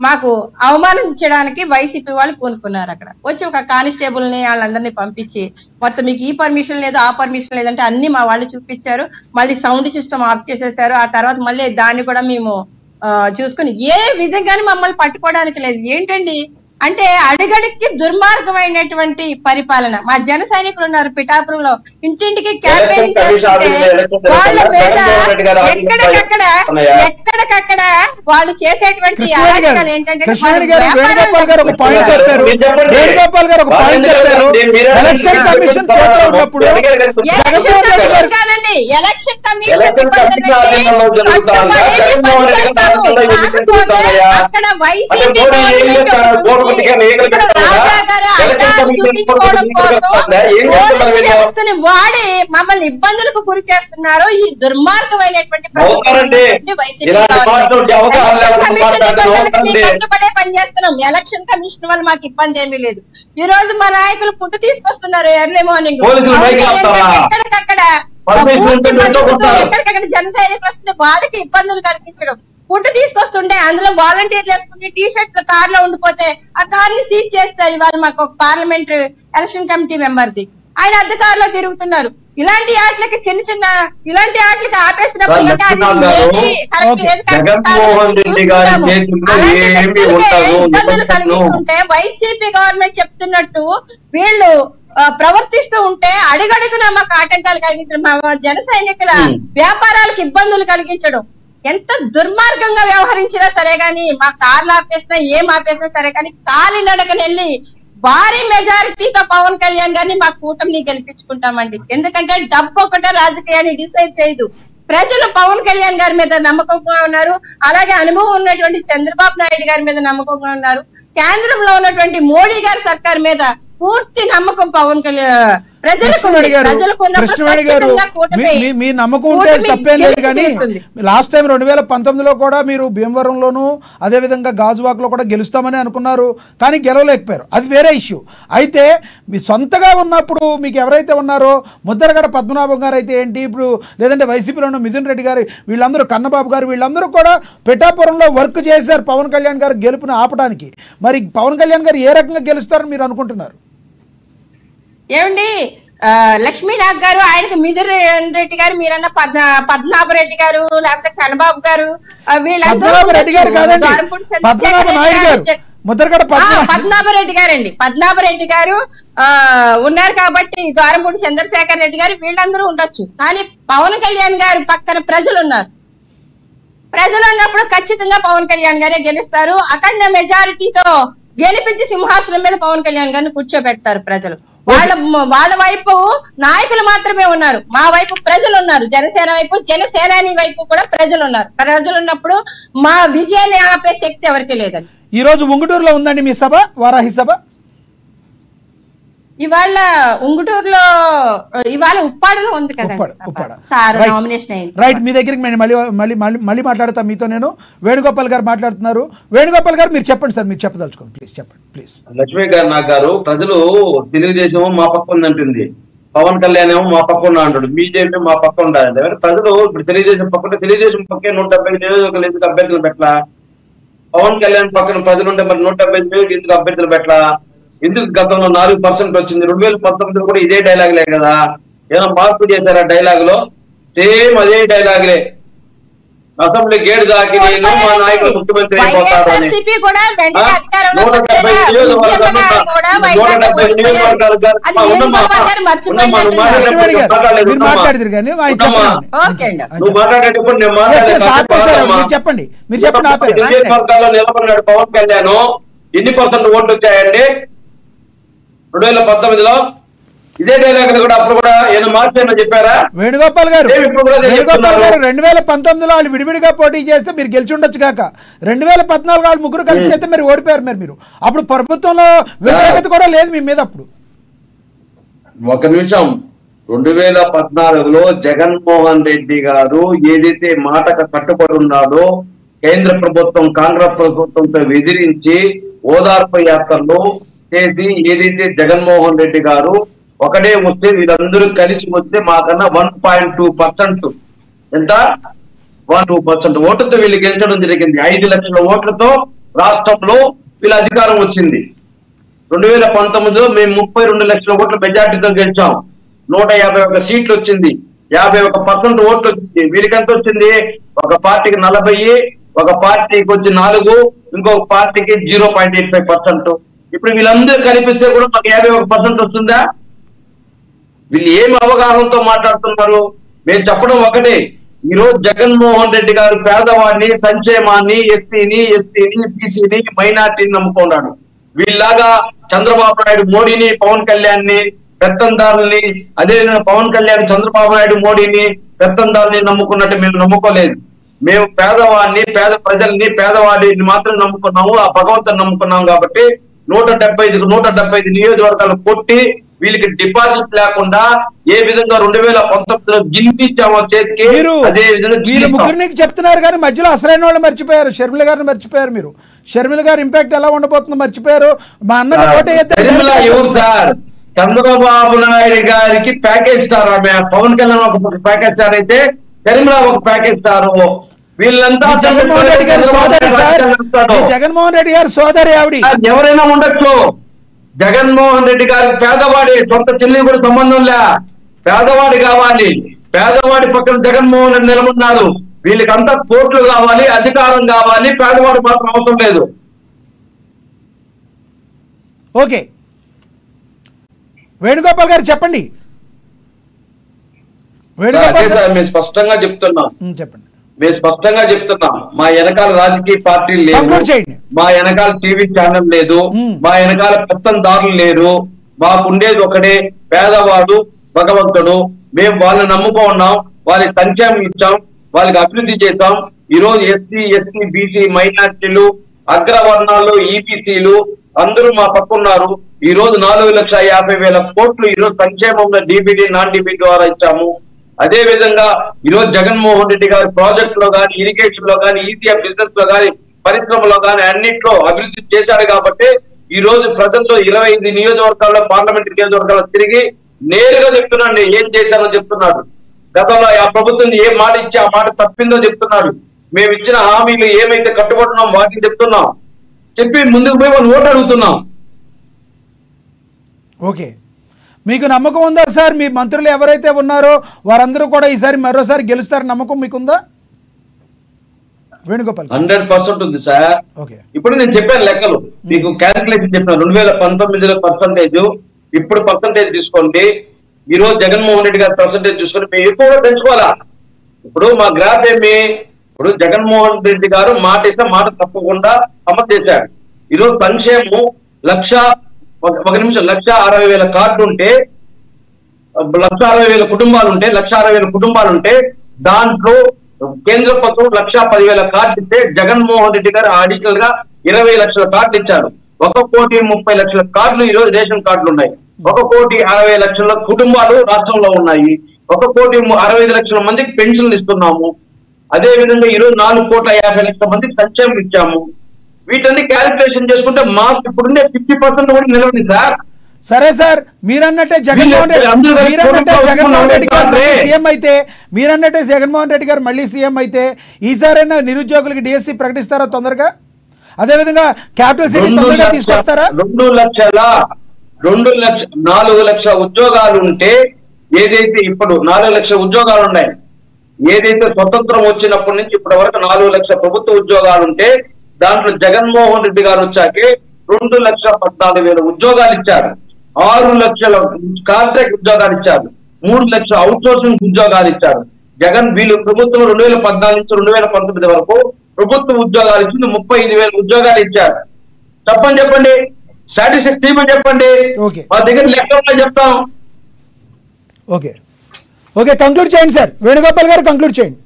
Speaker 2: మాకు అవమానించడానికి వైసీపీ వాళ్ళు పూనుకున్నారు. అక్కడ వచ్చి ఒక కానిస్టేబుల్ ని వాళ్ళందరినీ పంపించి మొత్తం మీకు ఈ పర్మిషన్ లేదు, ఆ పర్మిషన్ లేదంటే అన్ని మా వాళ్ళు చూపించారు. మళ్ళీ సౌండ్ సిస్టమ్ ఆఫ్ చేసేసారు. ఆ తర్వాత మళ్ళీ దాన్ని కూడా మేము చూసుకుని ఏ విధంగానే మమ్మల్ని పట్టుకోవడానికి లేదు. ఏంటండి అంటే అడుగడుక్కి దుర్మార్గమైనటువంటి పరిపాలన. మా జన సైనికులు ఉన్నారు పిఠాపురంలో, ఇంటింటికి క్యాంపెయినింగ్ చేస్తుంటే వాళ్ళ మీద ఎక్కడికక్కడ వాళ్ళు చేసేటువంటి అరాచకాలు ఏంటంటే కాదండి, ఎలక్షన్ కమిషన్ అక్కడ వైసీపీ వ్యవస్థని వాడి మమ్మల్ని ఇబ్బందులకు గురి చేస్తున్నారు. ఈ దుర్మార్గమైనటువంటి కట్టుబడే పనిచేస్తున్నాం. ఎలక్షన్ కమిషన్ వల్ల మాకు ఇబ్బంది ఏమీ లేదు. ఈ రోజు మా నాయకులు పుట్టు తీసుకొస్తున్నారు ఎర్లీ మార్నింగ్, ఎక్కడికక్కడ ఎక్కడికక్కడ జన సైనికులు వస్తుంటే వాళ్ళకి ఇబ్బందులు కలిగించడం, ఫుడ్ తీసుకొస్తుంటే అందులో వాలంటీర్లు వేసుకుని టీ షర్ట్లు కార్ లో ఉండిపోతే ఆ కార్ ని సీజ్ చేస్తారు. ఇవాళ మాకు ఒక పార్లమెంట్ ఎలక్షన్ కమిటీ మెంబర్ది, ఆయన అద్దె కార్ లో తిరుగుతున్నారు. ఇలాంటి ఆటలకి ఇలాంటి ఆటలకి ఆపేసినప్పుడు ఇబ్బందులు కలిగిస్తుంటే వైసీపీ గవర్నమెంట్ చెప్తున్నట్టు వీళ్ళు ప్రవర్తిస్తూ ఉంటే అడుగడుగునా మాకు ఆటంకాలు కలిగించడం, మా జన సైనికుల వ్యాపారాలకు ఇబ్బందులు కలిగించడం, ఎంత దుర్మార్గంగా వ్యవహరించినా సరే గాని, మా కార్లు ఆపేసినా ఏం ఆపేసినా సరే కానీ కాలినడకనెళ్ళి భారీ మెజారిటీతో పవన్ కళ్యాణ్ గారిని మా కూటమిని గెలిపించుకుంటామండి. ఎందుకంటే డబ్బు ఒకటే రాజకీయాన్ని డిసైడ్ చేయదు. ప్రజలు పవన్ కళ్యాణ్ గారి మీద నమ్మకంగా ఉన్నారు, అలాగే అనుభవం ఉన్నటువంటి చంద్రబాబు నాయుడు గారి మీద నమ్మకంగా ఉన్నారు, కేంద్రంలో ఉన్నటువంటి మోడీ గారి సర్కార్ మీద పూర్తి నమ్మకం పవన్ కళ్యాణ్ ప్రజలకు.
Speaker 1: మీ నమ్మకం ఉంటే తప్పేం లేదు, కానీ లాస్ట్ టైం 2019లో కూడా మీరు భీమవరంలోను అదే విధంగా గాజువాకలో కూడా గెలుస్తామని అనుకున్నారు, కానీ గెలవలేకపోయారు. అది వేరే ఇష్యూ. అయితే మీ సొంతగా ఉన్నప్పుడు మీకు ఎవరైతే ఉన్నారో ముద్దరగడ పద్మనాభం గారు అయితే ఏంటి, ఇప్పుడు లేదంటే వైసీపీలో ఉన్న మిథున్ రెడ్డి గారు, వీళ్ళందరూ కన్నబాబు గారు, వీళ్ళందరూ కూడా పిఠాపురంలో వర్క్ చేశారు పవన్ కళ్యాణ్ గారు గెలుపుని ఆపడానికి. మరి పవన్ కళ్యాణ్ గారు ఏ రకంగా గెలుస్తారని మీరు అనుకుంటున్నారు?
Speaker 2: ఏమండి, లక్ష్మీనాథ్ గారు, ఆయనకి మిథున్ రెడ్డి గారు, మీరన్న పద్మనాభరెడ్డి గారు, లేకపోతే కన్నబాబు గారు,
Speaker 1: పద్మనాభరెడ్డి
Speaker 2: గారండి, పద్మనాభరెడ్డి గారు ఉన్నారు కాబట్టి ద్వారంపూడి చంద్రశేఖర్ రెడ్డి గారు వీళ్ళందరూ ఉండొచ్చు. కానీ పవన్ కళ్యాణ్ గారు పక్కన ప్రజలు ఉన్నారు. ప్రజలు ఉన్నప్పుడు ఖచ్చితంగా పవన్ కళ్యాణ్ గారే గెలుస్తారు. అఖండ మెజారిటీతో గెలిపించి సింహాసనం మీద పవన్ కళ్యాణ్ గారిని కూర్చోబెడతారు ప్రజలు. వాళ్ళ వైపు నాయకులు మాత్రమే ఉన్నారు, మా వైపు ప్రజలు ఉన్నారు. జనసేన వైపు, జనసేనాని వైపు కూడా ప్రజలు ఉన్నారు. ప్రజలు ఉన్నప్పుడు మా విజయాన్ని ఆపే శక్తి ఎవరికి లేదండి.
Speaker 1: ఈ రోజు ఉంగుటూరులో ఉందండి మీ సభ, వారాహి సభ.
Speaker 2: ఇవాళ ఉంగుటూరులో, ఇవాళ ఉప్పాడలో ఉంది కదా సార్, నామినేషన్ అయింది.
Speaker 1: రైట్, మీ దగ్గరికి నేను మళ్ళీ మాట్లాడతాను. మీతో నేను వేణుగోపాల్ గారు మాట్లాడుతున్నారు. వేణుగోపాల్ గారు మీరు చెప్పండి సార్, మీరు చెప్పదలుచుకోండి, ప్లీజ్ చెప్పండి ప్లీజ్.
Speaker 3: లక్ష్మీ గారు, నాకు గారు, ప్రజలు తెలుగుదేశం మా పక్క ఉందంటుంది, పవన్ కళ్యాణ్ ఏమో మా పక్క ఉన్నా అంటాడు, బీజేపీ మా పక్క ఉండాలంటే ప్రజలు ఇప్పుడు తెలుగుదేశం పక్క, తెలుగుదేశం పక్కే 170 నియోజకవర్గాలు ఎందుకు అభ్యర్థులు పెట్టలా? పవన్ కళ్యాణ్ పక్కన ప్రజలు ఉంటే మరి 170 ఎందుకు అభ్యర్థులు పెట్టలా? ఎందుకు గతంలో 4% వచ్చింది? 2019లో కూడా ఇదే డైలాగులే కదా, ఏదో మార్పు చేశారు ఆ డైలాగ్ లో, సేమ్ అదే డైలాగులే. అసెంబ్లీ గేట్ దాకి నేను మా నాయకులు ముఖ్యమంత్రి అయిపోతారు అని 170 నువ్వు మాట్లాడేటప్పుడు
Speaker 1: చెప్పండి
Speaker 3: నియోజకవర్గాల్లో నిలబడినాడు పవన్ కళ్యాణ్. ఎన్ని % ఓట్లు వచ్చాయండి 2019లో? ఇదే డైలాగ్ కూడా అప్పుడు కూడా ఏదో మార్చేయమని చెప్పారా?
Speaker 1: వేణుగోపాల్ గారు 2019లో వాళ్ళు విడివిడిగా పోటీ చేస్తే మీరు గెలిచి ఉండొచ్చు కాక, 2014 వాళ్ళు ముగ్గురు కలిసి అయితే మీరు ఓడిపోయారు. మీరు అప్పుడు ప్రభుత్వంలో వ్యతిరేకత కూడా లేదు మీ మీద. అప్పుడు
Speaker 3: ఒక నిమిషం, 2014లో జగన్మోహన్ రెడ్డి గారు ఏదైతే మాటకు కట్టుబడి ఉన్నాడో, కేంద్ర ప్రభుత్వం కాంగ్రెస్ ప్రభుత్వంతో ఎదిరించి ఓదార్పు యాత్రలు చేసి ఏదైతే జగన్మోహన్ రెడ్డి గారు ఒకటే వస్తే వీళ్ళందరూ కలిసి వస్తే మాకన్నా 1.2% ఎంత 1.2% ఓట్లతో వీళ్ళు గెలిచడం జరిగింది. 5 లక్షల ఓట్లతో రాష్ట్రంలో వీళ్ళ అధికారం వచ్చింది. 2019లో మేము 32 లక్షల ఓట్ల మెజార్టీతో గెలిచాం. 151 సీట్లు వచ్చింది, 51% ఓట్లు వచ్చింది. వీరికి ఎంత వచ్చింది? ఒక పార్టీకి 40, ఒక పార్టీకి వచ్చి 4, ఇంకొక పార్టీకి 0.85%.
Speaker 5: ఇప్పుడు వీళ్ళందరూ కనిపిస్తే కూడా మాకు 51% వస్తుందా? వీళ్ళు ఏమి అవగాహనతో మాట్లాడుతున్నారు? మేము చెప్పడం ఒకటే, ఈ రోజు జగన్మోహన్ రెడ్డి గారు పేదవాడిని, సంక్షేమాన్ని, ఎస్సీని, బీసీని, మైనార్టీని నమ్ముకున్నాడు. వీళ్ళలాగా చంద్రబాబు నాయుడు మోడీని, పవన్ కళ్యాణ్ ని, పెత్తందారుల్ని, అదేవిధంగా పవన్ కళ్యాణ్ చంద్రబాబు నాయుడు మోడీని, పెత్తందారుల్ని నమ్ముకున్నట్టు మేము నమ్ముకోలేదు. మేము పేదవాడిని, పేద ప్రజల్ని, పేదవాడిని మాత్రం నమ్ముకున్నాము. ఆ భగవంతుని నమ్ముకున్నాము. కాబట్టి 175 నియోజకవర్గాలు కొట్టి వీళ్ళకి డిపాజిట్ లేకుండా ఏ విధంగా 2019లో గిల్పించామో చేతికి, అదే విధంగా
Speaker 1: ముగ్గురిని చెప్తున్నారు కానీ మధ్యలో అసలైన వాళ్ళు మర్చిపోయారు. షర్మిల గారిని మర్చిపోయారు. మీరు షర్మిల గారి ఇంపాక్ట్ ఎలా ఉండబోతుందో మర్చిపోయారు. మా అన్నది
Speaker 5: ఎవరు సార్? చంద్రబాబు నాయుడు గారికి ప్యాకేజ్ స్టార్ ఆమె, పవన్ కళ్యాణ్ ఒక ప్యాకేజ్ స్టార్ అయితే షర్మిల ఒక ప్యాకేజ్ స్టార్. వీళ్ళంతా
Speaker 1: జగన్మోహన్ రెడ్డి గారి సోదరి సార్. జగన్మోహన్ రెడ్డి గారి సోదరి ఆవిడ.
Speaker 5: ఎవరైనా ఉండొచ్చు. జగన్మోహన్ రెడ్డి గారికి పేదవాడి సొంత చెల్లి కూడా సంబంధం లే, పేదవాడి కావాలి. పేదవాడి పక్కన జగన్మోహన్ రెడ్డి నిలబడినాడు. వీళ్ళకంతా కోట్లు కావాలి, అధికారం కావాలి, పేదవాడు మాత్రం అవసరం లేదు.
Speaker 1: ఓకే, వేణుగోపాల్ గారు చెప్పండి.
Speaker 5: మేము స్పష్టంగా చెప్తున్నాం,
Speaker 1: చెప్పండి.
Speaker 5: మేము స్పష్టంగా చెప్తున్నాం, మా వెనకాల రాజకీయ పార్టీలు లేవు, మా వెనకాల టీవీ ఛానల్ లేదు, మా వెనకాల పెత్తందారులు లేరు. మాకుండేది ఒకటే, పేదవాడు భగవంతుడు. మేము వాళ్ళని నమ్ముకున్నాం, వాళ్ళకి సంక్షేమం ఇచ్చాం, వాళ్ళకి అభివృద్ధి చేశాం. ఈ రోజు ఎస్సీ, బీసీ, మైనార్టీలు, అగ్రవర్ణాలు, ఈబీసీలు అందరూ మా పక్కున్నారు. ఈ రోజు 4,50,000 కోట్లు ఈ రోజు సంక్షేమంలో డీబీడీ, నాన్ డీబీడీ ద్వారా ఇచ్చాము. అదే విధంగా ఈ రోజు జగన్మోహన్ రెడ్డి గారి ప్రాజెక్ట్ లో కానీ, ఇరిగేషన్ లో కానీ, ఈజీఆర్ బిజినెస్ లో కానీ, పరిశ్రమలో కానీ అన్నింటిలో అభివృద్ధి చేశాడు. కాబట్టి ఈ రోజు ప్రజల్లో 25 నియోజకవర్గాల్లో, పార్లమెంటరీ నియోజకవర్గాల్లో తిరిగి నేరుగా చెప్తున్నాడు ఏం చేశానో చెప్తున్నాడు. గతంలో ఆ ప్రభుత్వం ఏ మాట ఇచ్చి ఆ మాట తప్పిందో చెప్తున్నాడు. మేము ఇచ్చిన హామీలు ఏమైతే కట్టుబడుతున్నాం వాటిని చెప్తున్నాం. చెప్పి ముందుకు పోయి వాళ్ళు ఓటు అడుగుతున్నాం.
Speaker 1: ఓకే, మీకు నమ్మకం ఉందా సార్? మీ మంత్రులు ఎవరైతే ఉన్నారో వారందరూ కూడా ఈసారి మరోసారి గెలుస్తారు నమ్మకం మీకుందా? వేణుగోపాల్
Speaker 5: 100% ఉంది సార్. ఇప్పుడు నేను చెప్పాను లెక్కలు, మీకు క్యాలిక్యులేషన్ చెప్పాను. 2019లో పర్సంటేజ్, ఇప్పుడు పర్సంటేజ్ తీసుకోండి. ఈ రోజు జగన్మోహన్ రెడ్డి గారి పర్సంటేజ్ చూసుకొని మేము ఎక్కువగా పెంచుకోవాలా. ఇప్పుడు మా గ్రాఫ్ ఏమి, ఇప్పుడు జగన్మోహన్ రెడ్డి గారు మాట ఇస్తే మాట తప్పకుండా అమలు చేశాడు. ఈరోజు సంక్షేమం 1,60,000 కార్డు ఉంటే, 1,60,000 కుటుంబాలు ఉంటే, 1,60,000 కుటుంబాలు ఉంటే దాంట్లో కేంద్ర ప్రభుత్వం 1,10,000 కార్డు ఇస్తే జగన్మోహన్ రెడ్డి గారు అడిషనల్ గా 20 లక్షల కార్డులు ఇచ్చారు. 1,30,00,000 కార్డులు ఈ రోజు రేషన్ కార్డులు ఉన్నాయి. 1,60,00,000 కుటుంబాలు రాష్ట్రంలో ఉన్నాయి. 1,65,00,000 మందికి పెన్షన్లు ఇస్తున్నాము. అదే విధంగా ఈ రోజు 4,50,00,000 మందికి సంక్షేమం ఇచ్చాము. వీటన్ని క్యాలిక్యులేషన్ చేసుకుంటే మాకు ఇప్పుడుండే 50% కూడా నిలవని సార్.
Speaker 1: సరే సార్, మీరన్నట్టే జగన్మోహన్ రెడ్డి గారు సీఎం అయితే, మీరన్నట్టే జగన్మోహన్ రెడ్డి గారు మళ్ళీ సీఎం అయితే ఈసారైనా నిరుద్యోగులకి డిఎస్సి ప్రకటిస్తారా తొందరగా? అదే విధంగా క్యాపిటల్ సిటీ తొందరగా తీసుకొస్తారా?
Speaker 5: 4 లక్షల ఉద్యోగాలు ఉంటే, ఏదైతే ఇప్పుడు 4 లక్షల ఉద్యోగాలు ఉన్నాయి, ఏదైతే స్వతంత్రం వచ్చినప్పటి నుంచి ఇప్పటి వరకు 4 లక్షల ప్రభుత్వ ఉద్యోగాలు ఉంటే దాంట్లో జగన్మోహన్ రెడ్డి గారు వచ్చాకే 2,14,000 ఉద్యోగాలు ఇచ్చారు. 6 లక్షల కాంట్రాక్ట్ ఉద్యోగాలు ఇచ్చారు. 3 లక్షల అవుట్ సోర్సింగ్ ఉద్యోగాలు ఇచ్చారు. జగన్ వీళ్ళు ప్రభుత్వం 2014 నుంచి 2019 వరకు ప్రభుత్వ ఉద్యోగాలు ఇచ్చింది 35,000 ఉద్యోగాలు ఇచ్చారు. చెప్పండి, స్టాటిస్టిక్స్ తీయమని చెప్పండి, మా దగ్గర లెక్కలు చెప్తాం.
Speaker 1: ఓకే, కంక్లూడ్ చేయండి సార్. వేణుగోపాల్ గారు కంక్లూడ్ చేయండి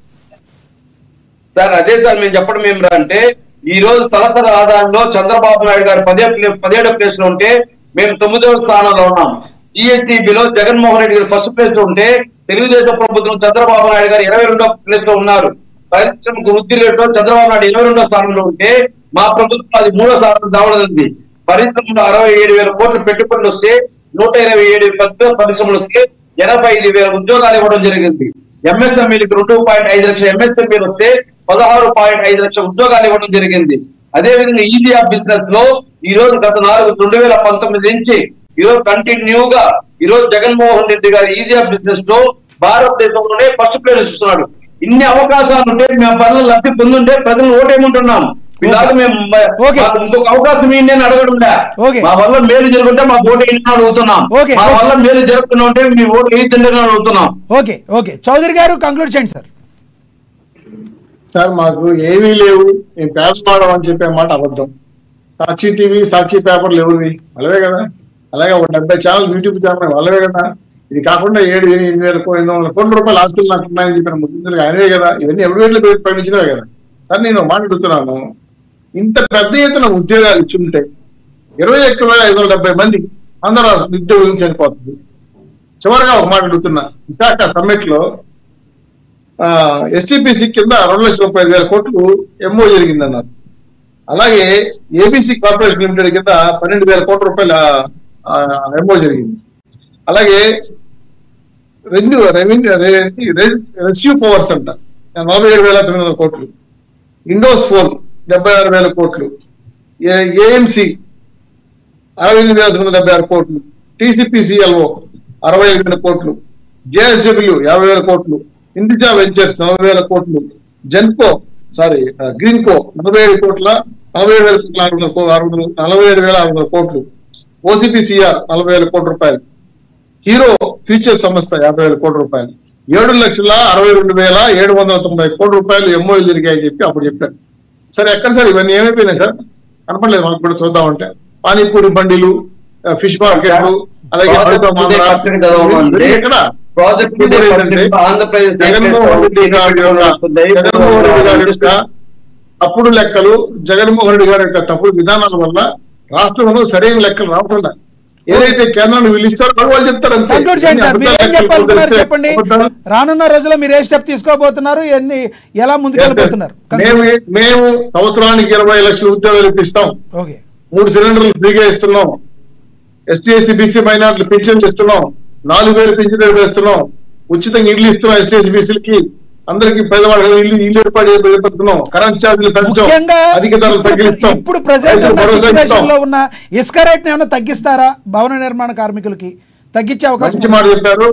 Speaker 5: సార్. అదే సార్ మేము చెప్పడం ఏమిరా అంటే, ఈ రోజు తలసరి ఆదాయంలో చంద్రబాబు నాయుడు గారు 17వ ప్లేస్ లో ఉంటే మేము 9వ స్థానంలో ఉన్నాం. జిఎస్టిబిలో జగన్మోహన్ రెడ్డి గారు ఫస్ట్ ప్లేస్ లో ఉంటే తెలుగుదేశం ప్రభుత్వం చంద్రబాబు నాయుడు గారు 22వ ప్లేస్ లో ఉన్నారు. పరిశ్రమకు వృద్ధి రేటులో చంద్రబాబు నాయుడు 22వ స్థానంలో ఉంటే మా ప్రభుత్వం అది 3వ స్థానం దావడదండి. పరిశ్రమలో 67,000 కోట్ల పెట్టుబడులు వస్తే 127 పెద్ద పరిశ్రమలు వస్తే 85,000 ఉద్యోగాలు ఇవ్వడం జరిగింది. ఎంఎస్ఎంఈలకు 2.5 లక్షల ఎంఎస్ఎంఈలు వస్తే 16.5 లక్షల ఉద్యోగాలు ఇవ్వడం జరిగింది. అదే విధంగా ఈజీఆర్ బిజినెస్ లో ఈ రోజు గత 2019 నుంచి ఈ రోజు కంటిన్యూగా ఈ రోజు జగన్మోహన్ రెడ్డి గారు ఈజీఆర్ బిజినెస్ లో భారతదేశంలోనే ఫస్ట్ ప్లేస్ ఇస్తున్నాడు. ఇన్ని అవకాశాలు ఉంటే మేము పనులు లబ్ధి పొందుంటే ప్రజలు ఓటేయమంటున్నాం. ఇలాగ మేము మాకు ఇంకొక అవకాశం ఏంటి అని అడగడుందా. మా వల్ల మేలు జరుగుతుంటే మా ఓటు వేయించిన అడుగుతున్నాం. మా వల్ల మేలు జరుగుతున్నా ఉంటే మీ ఓటు వేయించండి అని అడుగుతున్నాం.
Speaker 1: ఓకే ఓకే చౌదరి గారు కంక్లూడ్ చేయండి సార్.
Speaker 4: సార్ మాకు ఏమీ లేవు, మేము పేదవాడం అని చెప్పే మాట అబద్ధం. సాక్షి టీవీ, సాక్షి పేపర్లు ఎవరివి? వాళ్ళవే కదా. అలాగే ఒక 70 ఛానల్, యూట్యూబ్ ఛానల్ వాళ్ళవే కదా. ఇది కాకుండా 7,800 కోట్ల రూపాయలు ఆస్తులు నాకు ఉన్నాయని చెప్పిన ముఖ్యమంత్రి ఆయనవే కదా. ఇవన్నీ ఎవరి వేళ్ళు ప్రకటించినవే కదా. సార్ నేను మాట్లాడుతున్నాను, ఇంత పెద్ద ఎత్తున ఉద్యోగాలు ఇచ్చుంటే 21,570 మంది ఆంధ్ర రాష్ట్ర ఉద్యోగులు చనిపోతుంది. చివరిగా ఒక మాట అడుగుతున్నా, విశాఖ సమ్మిట్ లో ఎస్టీపీసీ కింద 2,35,000 కోట్లు ఎంఓ జరిగిందన్నారు. అలాగే ఏబీసీ కార్పొరేషన్ లిమిటెడ్ కింద 12,000 కోట్ల రూపాయల ఎంఓ జరిగింది. అలాగే రెస్క్యూ పవర్స్ అంట 47,900 కోట్లు, ఇండోస్ ఫోన్ 76,000 కోట్లు, ఏఎంసి 68,976 కోట్లు, టీసీపీసీఎల్ఓ 65,000 కోట్లు, జేఎస్డబ్ల్యూ 50,000 కోట్లు, ఇండిజా వెంచర్స్ 40,000 కోట్లు, జెన్కో గ్రీన్కో 47,600 కోట్లు, ఓసిపిసిఆర్ 40,000 కోట్ల రూపాయలు, హీరో ఫ్యూచర్ సంస్థ 50,000 కోట్ల రూపాయలు, 7,62,790 కోట్ల రూపాయలు ఎంఓలు జరిగాయని చెప్పి అప్పుడు చెప్పారు. సరే ఎక్కడ సార్ ఇవన్నీ ఏమైపోయినాయి సార్? కనపడలేదు మాకు కూడా చూద్దామంటే. పానీపూరి బండిలు, ఫిష్ మార్కెట్లు, అలాగే జగన్మోహన్ రెడ్డి గారి తప్పుడు లెక్కలు, జగన్మోహన్ రెడ్డి గారి యొక్క తప్పుడు విధానాల వల్ల రాష్ట్రంలో సరైన లెక్కలు రావటం. ఏదైతే కేంద్రాన్ని పిలుస్తారో వాళ్ళు చెప్తారు.
Speaker 1: చెప్పండి, రానున్న రోజుల్లో మీరు ఏ స్టెప్ తీసుకోబోతున్నారు, ఎలా ముందుకెళ్ళబోతున్నారు?
Speaker 4: మేము సంవత్సరానికి 20 లక్షల ఉద్యోగాలు ఇప్పిస్తాం, 3 సిలిండర్లు ఫ్రీగా ఇస్తున్నాం, ఎస్టీ ఎస్సీ బీసీ మైనార్టీలు పెన్షన్లు ఇస్తున్నాం, 4,000 పెన్షన్ వేస్తున్నాం, ఉచితంగా ఇల్లు ఇస్తున్నాం, ఎస్టీ ఎస్సీ బీసీలకి అందరికి పేదవాళ్ళకి ఇల్లు ఏర్పాటు చేస్తున్నాం, కరెంట్ ఛార్జీలు పెంచాం, అధిక ధరలు తగ్గిస్తాం.
Speaker 1: ఇప్పుడు ప్రెసెంట్ లో ఉన్న ఇసుక రేట్ ఏమైనా తగ్గిస్తారా? భవన నిర్మాణ కార్మికులకి తగ్గించే అవకాశం?
Speaker 4: మంచి మాట చెప్పారు.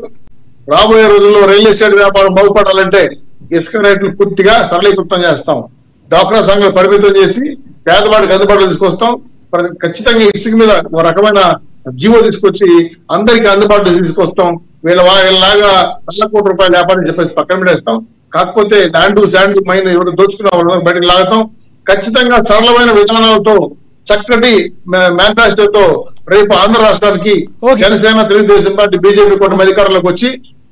Speaker 4: రాబోయే రోజుల్లో రియల్ ఎస్టేట్ వ్యాపారం బాగుపడాలంటే ఇసుక రేట్లు పూర్తిగా సరళీకృతం చేస్తాం, డ్వాక్రా సంఘాలు పరిమితం చేసి పేదవాడికి అందుబాటులో తీసుకొస్తాం. ఖచ్చితంగా ఇసుక మీద ఒక రకమైన జీవో తీసుకొచ్చి అందరికి అందుబాటులో తీసుకొస్తాం. వీళ్ళలాగా 1,00,000 కోట్ల రూపాయల వ్యాపారం చెప్పేసి పక్కన పెట్టేస్తాం. కాకపోతే ల్యాండ్ శాండ్ మైన్ ఎవరు దోచుకున్న వాళ్ళని బయటకు లాగుతాం. ఖచ్చితంగా సరళమైన విధానాలతో, చక్కటి మేనిఫెస్టోతో రేపు ఆంధ్ర రాష్ట్రానికి జనసేన, తెలుగుదేశం పార్టీ, బీజేపీ కూటమి అధికారంలోకి వచ్చి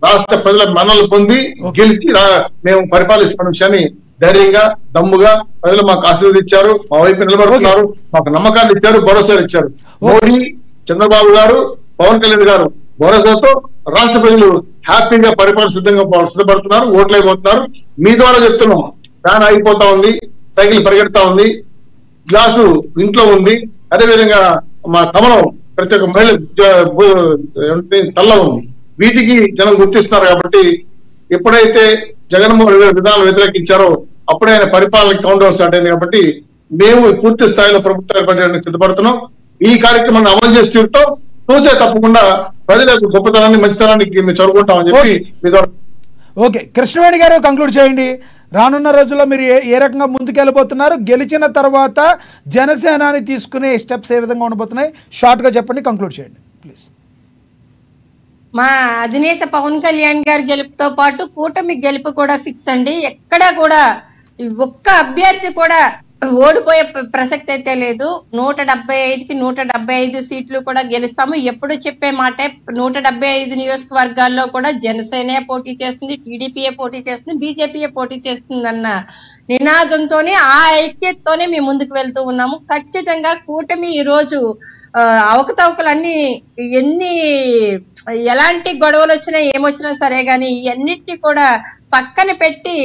Speaker 4: రాష్ట్ర ప్రజల మన్నలు పొంది గెలిచి మేము పరిపాలిస్తున్న విషయాన్ని ధైర్యంగా, దమ్ముగా ప్రజలు మాకు ఆశీర్వదించారు, మా వైపు నిలబడుతున్నారు, మాకు నమ్మకాన్ని ఇచ్చారు, భరోసాలు ఇచ్చారు. మోడీ, చంద్రబాబు గారు, పవన్ కళ్యాణ్ గారు భరోసాతో రాష్ట్ర ప్రజలు హ్యాపీగా పరిపాలన సిద్ధపడుతున్నారు, ఓట్లు అయిపోతున్నారు. మీ ద్వారా చెప్తున్నాం, ఫ్యాన్ అయిపోతా ఉంది, సైకిల్ పరిగెడతా ఉంది, గ్లాసు ఇంట్లో ఉంది, అదేవిధంగా మా కమలం ప్రతి ఒక్క మహిళ తల్ల ఉంది. వీటికి జనం గుర్తిస్తున్నారు. కాబట్టి ఎప్పుడైతే జగన్మోహన్ రెడ్డి విధానాలు వ్యతిరేకించారో అప్పుడే ఆయన పరిపాలన కౌంట్ డౌన్ స్టార్ట్ అయింది. కాబట్టి మేము పూర్తి స్థాయిలో ప్రభుత్వం ఏర్పడడానికి సిద్ధపడుతున్నాం. ఈ కార్యక్రమాన్ని అమలు చేసి తీరుతాం. చూసే తప్పకుండా ప్రజలకు గొప్పతనాన్ని, మంచితనానికి మేము చదువుకుంటామని చెప్పి.
Speaker 1: ఓకే, కృష్ణవేణి గారు కంక్లూడ్ చేయండి. రానున్న రోజుల్లో మీరు ఏ రకంగా ముందుకెళ్ళబోతున్నారు? గెలిచిన తర్వాత జనసేనాని తీసుకునే స్టెప్స్ ఏ విధంగా ఉండబోతున్నాయి? షార్ట్ గా చెప్పండి, కంక్లూడ్ చేయండి ప్లీజ్.
Speaker 2: మా అధినేత పవన్ కళ్యాణ్ గారి గెలుపుతో పాటు కూటమి గెలుపు కూడా ఫిక్స్ అండి. ఎక్కడా కూడా ఒక్క అభ్యర్థి కూడా ఓడిపోయే ప్రసక్తి అయితే లేదు. 175కి 175 సీట్లు కూడా గెలుస్తాము. ఎప్పుడు చెప్పే మాటే, 175 నియోజకవర్గాల్లో కూడా జనసేనే పోటీ చేస్తుంది, టీడీపీఏ పోటీ చేస్తుంది, బీజేపీఏ పోటీ చేస్తుంది అన్న నినాదంతోనే, ఆ ఐక్యతతోనే మేము ముందుకు వెళ్తూ ఉన్నాము. ఖచ్చితంగా కూటమి ఈ రోజు అవకతవకలన్నీ ఎలాంటి గొడవలు వచ్చినా ఏమొచ్చినా సరే గాని ఇవన్నిటిని కూడా పక్కన పెట్టి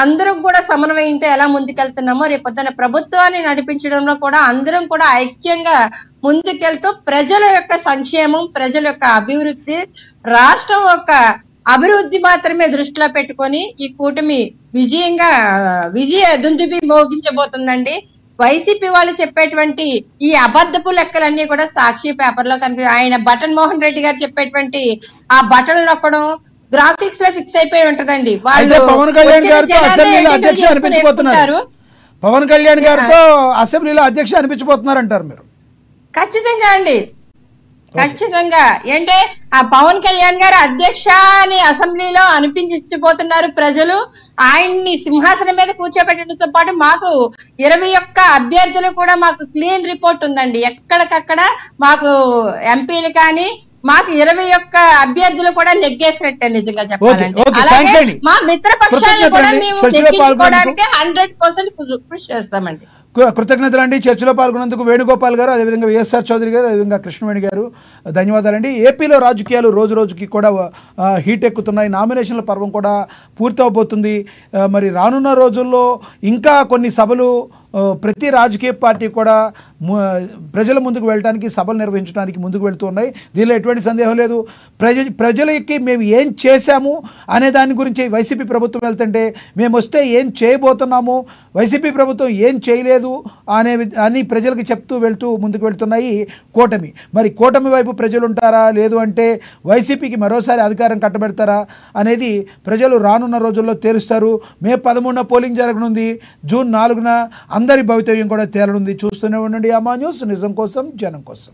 Speaker 2: అందరం కూడా సమన్వయంతో ఎలా ముందుకెళ్తున్నామో, రేపొద్దున ప్రభుత్వాన్ని నడిపించడంలో కూడా అందరం కూడా ఐక్యంగా ముందుకెళ్తూ ప్రజల యొక్క సంక్షేమం, ప్రజల యొక్క అభివృద్ధి, రాష్ట్రం యొక్క అభివృద్ధి మాత్రమే దృష్టిలో పెట్టుకొని ఈ కూటమి విజయ దుందుబి మోగించబోతుందండి. వైసీపీ వాళ్ళు చెప్పేటువంటి ఈ అబద్ధపు లెక్కలన్నీ కూడా సాక్షి పేపర్ లో ఆయన బటన్ మోహన్ రెడ్డి గారు చెప్పేటువంటి ఆ బటన్ నొక్కడం గ్రాఫిక్స్ లో ఫిక్స్ అయిపోయి ఉంటదండి. వాళ్ళు
Speaker 1: పవన్ కళ్యాణ్ గారితో అసెంబ్లీలో అధ్యక్ష అనిపించబోతున్నారు. పవన్ కళ్యాణ్ గారితో అసెంబ్లీలో అధ్యక్ష అనిపించబోతున్నారంటారు మీరు?
Speaker 2: ఖచ్చితంగా అండి, ఖచ్చితంగా. ఏంటే ఆ పవన్ కళ్యాణ్ గారు అధ్యక్ష అని అసెంబ్లీలో అనిపించబోతున్నారు ప్రజలు. ఆయన్ని సింహాసనం మీద కూర్చోబెట్టడంతో పాటు మాకు 21 అభ్యర్థులు కూడా మాకు క్లీన్ రిపోర్ట్ ఉందండి. ఎక్కడికక్కడ మాకు ఎంపీలు కానీ మాకు 21 అభ్యర్థులు కూడా నెగ్గేసినట్టే నిజంగా చెప్పాలంటే. అలాగే మా మిత్ర పక్షాలను కూడా మేము నెగ్గించుకోవడానికి 100% కృషి చేస్తామండి.
Speaker 1: కృతజ్ఞతలు అండి. చర్చలో పాల్గొన్నందుకు వేణుగోపాల్ గారు, అదేవిధంగా వైఎస్ఆర్ చౌదరి గారు, అదేవిధంగా కృష్ణవేణి గారు ధన్యవాదాలండి. ఏపీలో రాజకీయాలు రోజు రోజుకి కూడా హీట్ ఎక్కుతున్నాయి. నామినేషన్ల పర్వం కూడా పూర్తి అవబోతుంది. మరి రానున్న రోజుల్లో ఇంకా కొన్ని సభలు ప్రతి రాజకీయ పార్టీ కూడా ప్రజల ముందుకు వెళ్ళడానికి, సభలు నిర్వహించడానికి ముందుకు వెళ్తూ ఉన్నాయి. దీనిలో ఎటువంటి సందేహం లేదు. ప్రజలకి మేము ఏం చేశాము అనే దాని గురించి వైసీపీ ప్రభుత్వం వెళ్తుంటే, మేము వస్తే ఏం చేయబోతున్నాము, వైసీపీ ప్రభుత్వం ఏం చేయలేదు అని ప్రజలకు చెప్తూ ముందుకు వెళ్తున్నాయి కూటమి. మరి కూటమి వైపు ప్రజలు ఉంటారా, లేదు అంటే వైసీపీకి మరోసారి అధికారం కట్టబెడతారా అనేది ప్రజలు రానున్న రోజుల్లో తేలుస్తారు. మే 13న పోలింగ్ జరగనుంది. జూన్ 4న అందరి భవితవ్యం కూడా తేలనుంది. చూస్తూనే ఉండండి అమా న్యూస్, నిజం కోసం జనం కోసం.